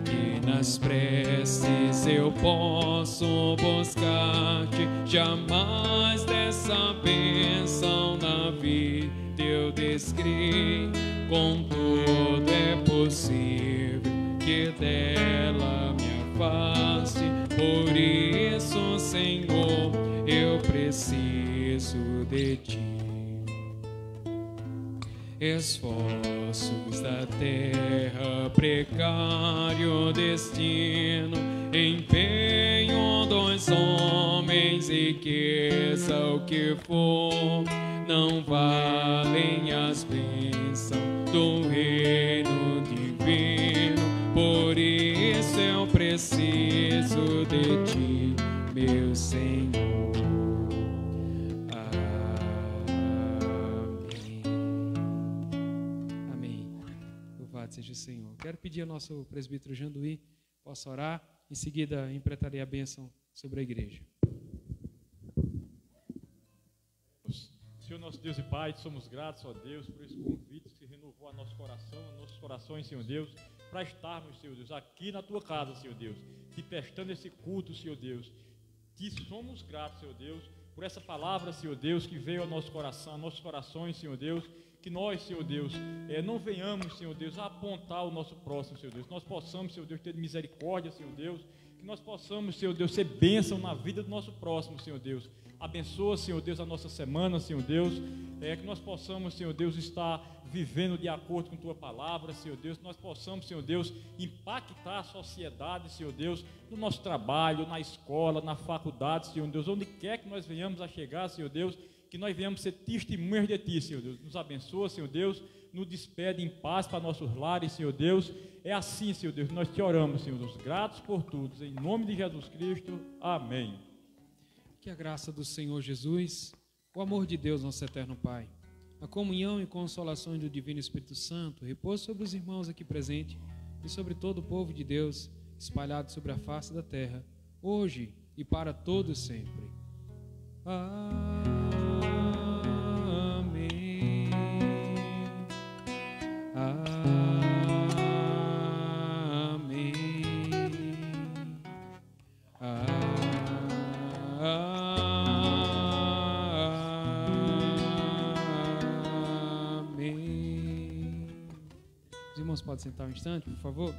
que nas preces eu posso buscar-te, jamais dessa bênção na vida eu descrevi. Contudo é possível que dela me afaste. Por isso, Senhor, eu preciso de ti. Esforços da terra, precário destino, empenho dos homens, riqueza, o que for, não valem as bênçãos do reino divino. Por isso eu preciso de ti, meu Senhor. Seja o Senhor. Quero pedir ao nosso presbítero Janduí, possa orar, em seguida empretarei a bênção sobre a igreja. Senhor nosso Deus e Pai, somos gratos, ó Deus, por esse convite que renovou a nosso coração, nossos corações, Senhor Deus, para estarmos, Senhor Deus, aqui na Tua casa, Senhor Deus, te prestando esse culto, Senhor Deus. Te somos gratos, Senhor Deus, por essa palavra, Senhor Deus, que veio ao nosso coração, aos nossos corações, Senhor Deus. Que nós, Senhor Deus, não venhamos, Senhor Deus, a apontar o nosso próximo, Senhor Deus. Que nós possamos, Senhor Deus, ter misericórdia, Senhor Deus. Que nós possamos, Senhor Deus, ser bênção na vida do nosso próximo, Senhor Deus. Abençoa, Senhor Deus, a nossa semana, Senhor Deus. Que nós possamos, Senhor Deus, estar vivendo de acordo com Tua palavra, Senhor Deus. Que nós possamos, Senhor Deus, impactar a sociedade, Senhor Deus, no nosso trabalho, na escola, na faculdade, Senhor Deus. Onde quer que nós venhamos a chegar, Senhor Deus, que nós venhamos ser testemunhas de Ti, Senhor Deus. Nos abençoa, Senhor Deus, nos despede em paz para nossos lares, Senhor Deus. É assim, Senhor Deus, nós te oramos, Senhor Deus, gratos por tudo, em nome de Jesus Cristo, amém. Que a graça do Senhor Jesus, o amor de Deus, nosso eterno Pai, a comunhão e consolações do Divino Espírito Santo repousa sobre os irmãos aqui presentes e sobre todo o povo de Deus espalhado sobre a face da terra, hoje e para todos sempre. Amém. Os irmãos podem sentar um instante, por favor?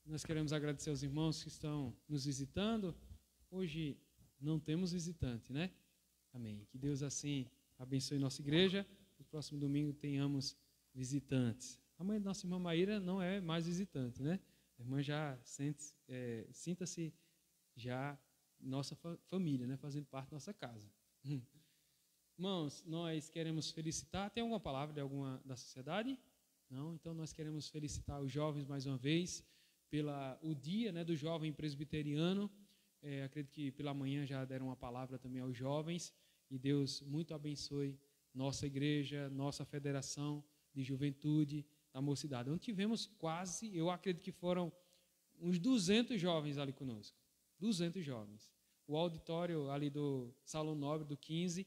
Nós queremos agradecer aos irmãos que estão nos visitando. Hoje não temos visitante, né? Amém. Que Deus assim abençoe nossa igreja. No próximo domingo tenhamos visitantes. A mãe da nossa irmã Maíra não é mais visitante, né? A irmã já sinta-se já nossa família, né? Fazendo parte da nossa casa. Irmãos, nós queremos felicitar. Tem alguma palavra de alguma da sociedade? Não? Então nós queremos felicitar os jovens mais uma vez o dia, né, do jovem presbiteriano. Acredito que pela manhã já deram uma palavra também aos jovens. E Deus muito abençoe nossa igreja, nossa federação de juventude da mocidade. Onde tivemos quase, eu acredito que foram uns 200 jovens ali conosco. 200 jovens. O auditório ali do Salão Nobre do 15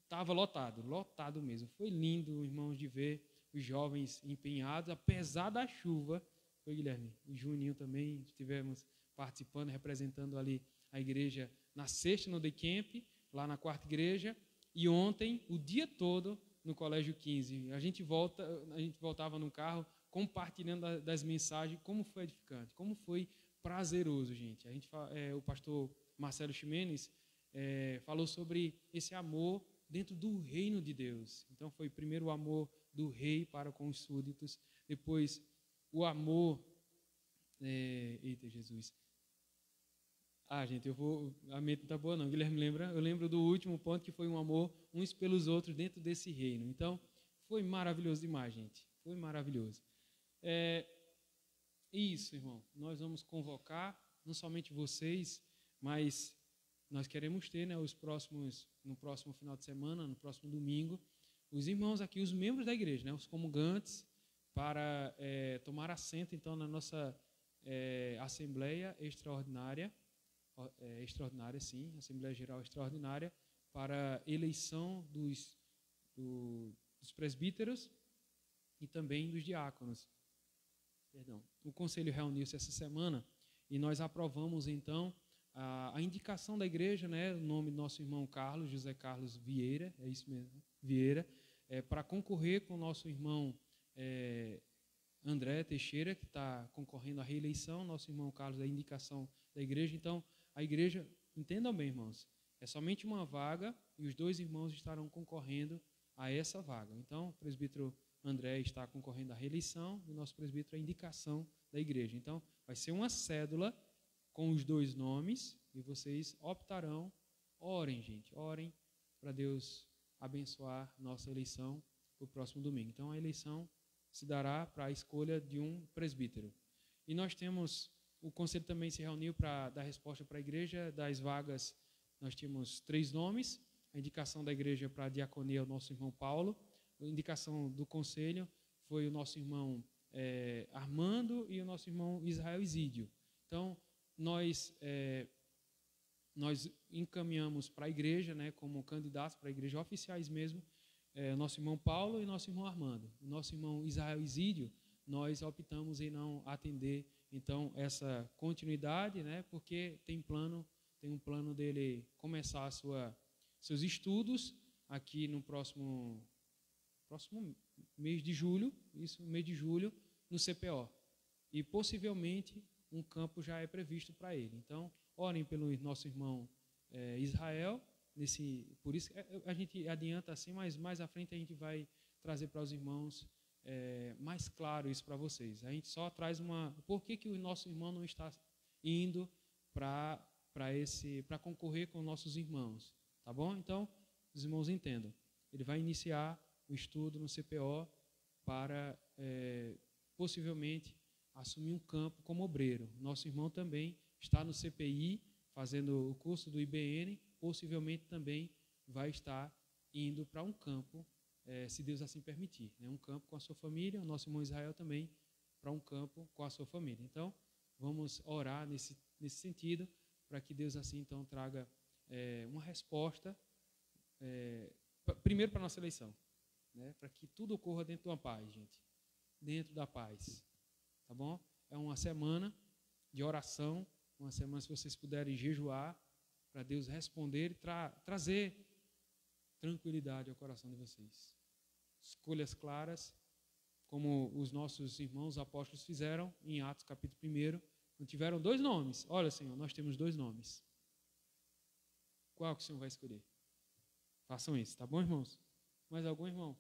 estava lotado mesmo. Foi lindo, irmãos, de ver os jovens empenhados, apesar da chuva. Foi, Guilherme? O Juninho também estivemos participando, representando ali a igreja na sexta, no Day Camp, lá na quarta igreja, e ontem, o dia todo, no Colégio 15. A gente voltava no carro, compartilhando das mensagens, como foi edificante, como foi prazeroso, gente. O pastor Marcelo Ximenes falou sobre esse amor dentro do reino de Deus. Então, foi primeiro o amor do rei para com os súditos, depois o amor... eita, Jesus... gente, a mente não está boa não, Guilherme lembra? Eu lembro do último ponto, que foi um amor uns pelos outros dentro desse reino. Então, foi maravilhoso demais, gente. Foi maravilhoso. Isso, irmão. Nós vamos convocar, não somente vocês, mas nós queremos ter, né, no próximo final de semana, no próximo domingo, os irmãos aqui, os membros da igreja, né, os comungantes, para tomar assento, então, na nossa Assembleia Extraordinária, sim, Assembleia Geral Extraordinária, para eleição dos presbíteros e também dos diáconos. Perdão. O conselho reuniu-se essa semana e nós aprovamos, então, a indicação da igreja, né, o nome do nosso irmão Carlos, José Carlos Vieira, é isso mesmo, Vieira, para concorrer com o nosso irmão André Teixeira, que está concorrendo à reeleição, nosso irmão Carlos, a indicação da igreja. Então, a igreja, entendam bem, irmãos, é somente uma vaga e os dois irmãos estarão concorrendo a essa vaga. Então, o presbítero André está concorrendo à reeleição e o nosso presbítero à indicação da igreja. Então, vai ser uma cédula com os dois nomes e vocês optarão. Orem, gente, orem para Deus abençoar nossa eleição para o próximo domingo. Então, a eleição se dará para a escolha de um presbítero. E nós temos... O conselho também se reuniu para dar resposta para a igreja. Das vagas, nós tínhamos 3 nomes. A indicação da igreja para a diaconia é o nosso irmão Paulo. A indicação do conselho foi o nosso irmão Armando e o nosso irmão Israel Isídio. Então, nós encaminhamos para a igreja, né, como candidatos para a igreja oficiais mesmo, nosso irmão Paulo e nosso irmão Armando. O nosso irmão Israel Isídio, nós optamos em não atender, então, essa continuidade, né, porque tem um plano dele começar seus estudos aqui no próximo mês de julho, no CPO. E possivelmente um campo já é previsto para ele. Então, orem pelo nosso irmão Israel. Por isso a gente adianta assim, mas mais à frente a gente vai trazer para os irmãos mais claro isso para vocês. A gente só traz por que o nosso irmão não está indo para concorrer com nossos irmãos, tá bom? Então, os irmãos entendam. Ele vai iniciar o estudo no CPO para possivelmente assumir um campo como obreiro. Nosso irmão também está no CPI, fazendo o curso do IBN, possivelmente também vai estar indo para um campo, se Deus assim permitir, né? Um campo com a sua família, o nosso irmão Israel também para um campo com a sua família. Então, vamos orar nesse sentido, para que Deus assim então traga uma resposta, primeiro para a nossa eleição, né? Para que tudo ocorra dentro de uma paz, gente, dentro da paz, tá bom? É uma semana de oração, uma semana, se vocês puderem jejuar, para Deus responder e trazer tranquilidade ao coração de vocês. Escolhas claras, como os nossos irmãos apóstolos fizeram em Atos capítulo 1, não tiveram 2 nomes. Olha, Senhor, nós temos 2 nomes. Qual que o Senhor vai escolher? Façam isso, tá bom, irmãos? Mais algum, irmão?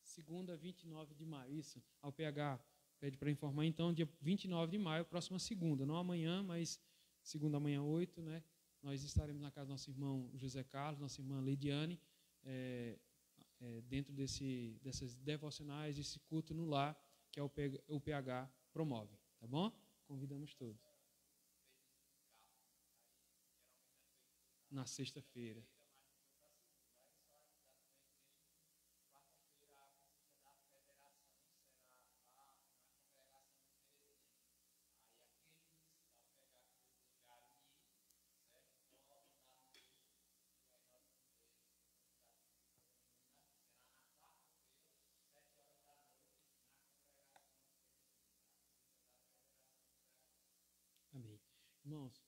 Segunda, 29 de maio, isso. Ao PH, Pede para informar, então, dia 29 de maio, próxima segunda, não amanhã, mas segunda amanhã, 8, né? Nós estaremos na casa do nosso irmão José Carlos, nossa irmã Leidiane, dentro dessas devocionais, desse culto no lar, que é o PH promove, tá bom? Convidamos todos. Na sexta-feira. Amém. Irmãos,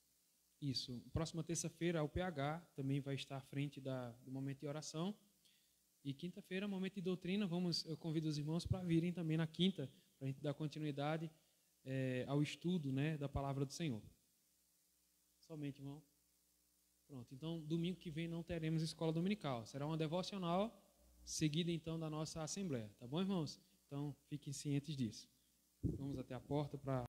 isso. Próxima terça-feira, o PH também vai estar à frente do momento de oração. E quinta-feira, momento de doutrina. Eu convido os irmãos para virem também na quinta, para a gente dar continuidade ao estudo, né, da palavra do Senhor. Somente, irmão. Pronto. Então, domingo que vem não teremos escola dominical. Será uma devocional seguida, então, da nossa assembleia. Tá bom, irmãos? Então, fiquem cientes disso. Vamos até a porta para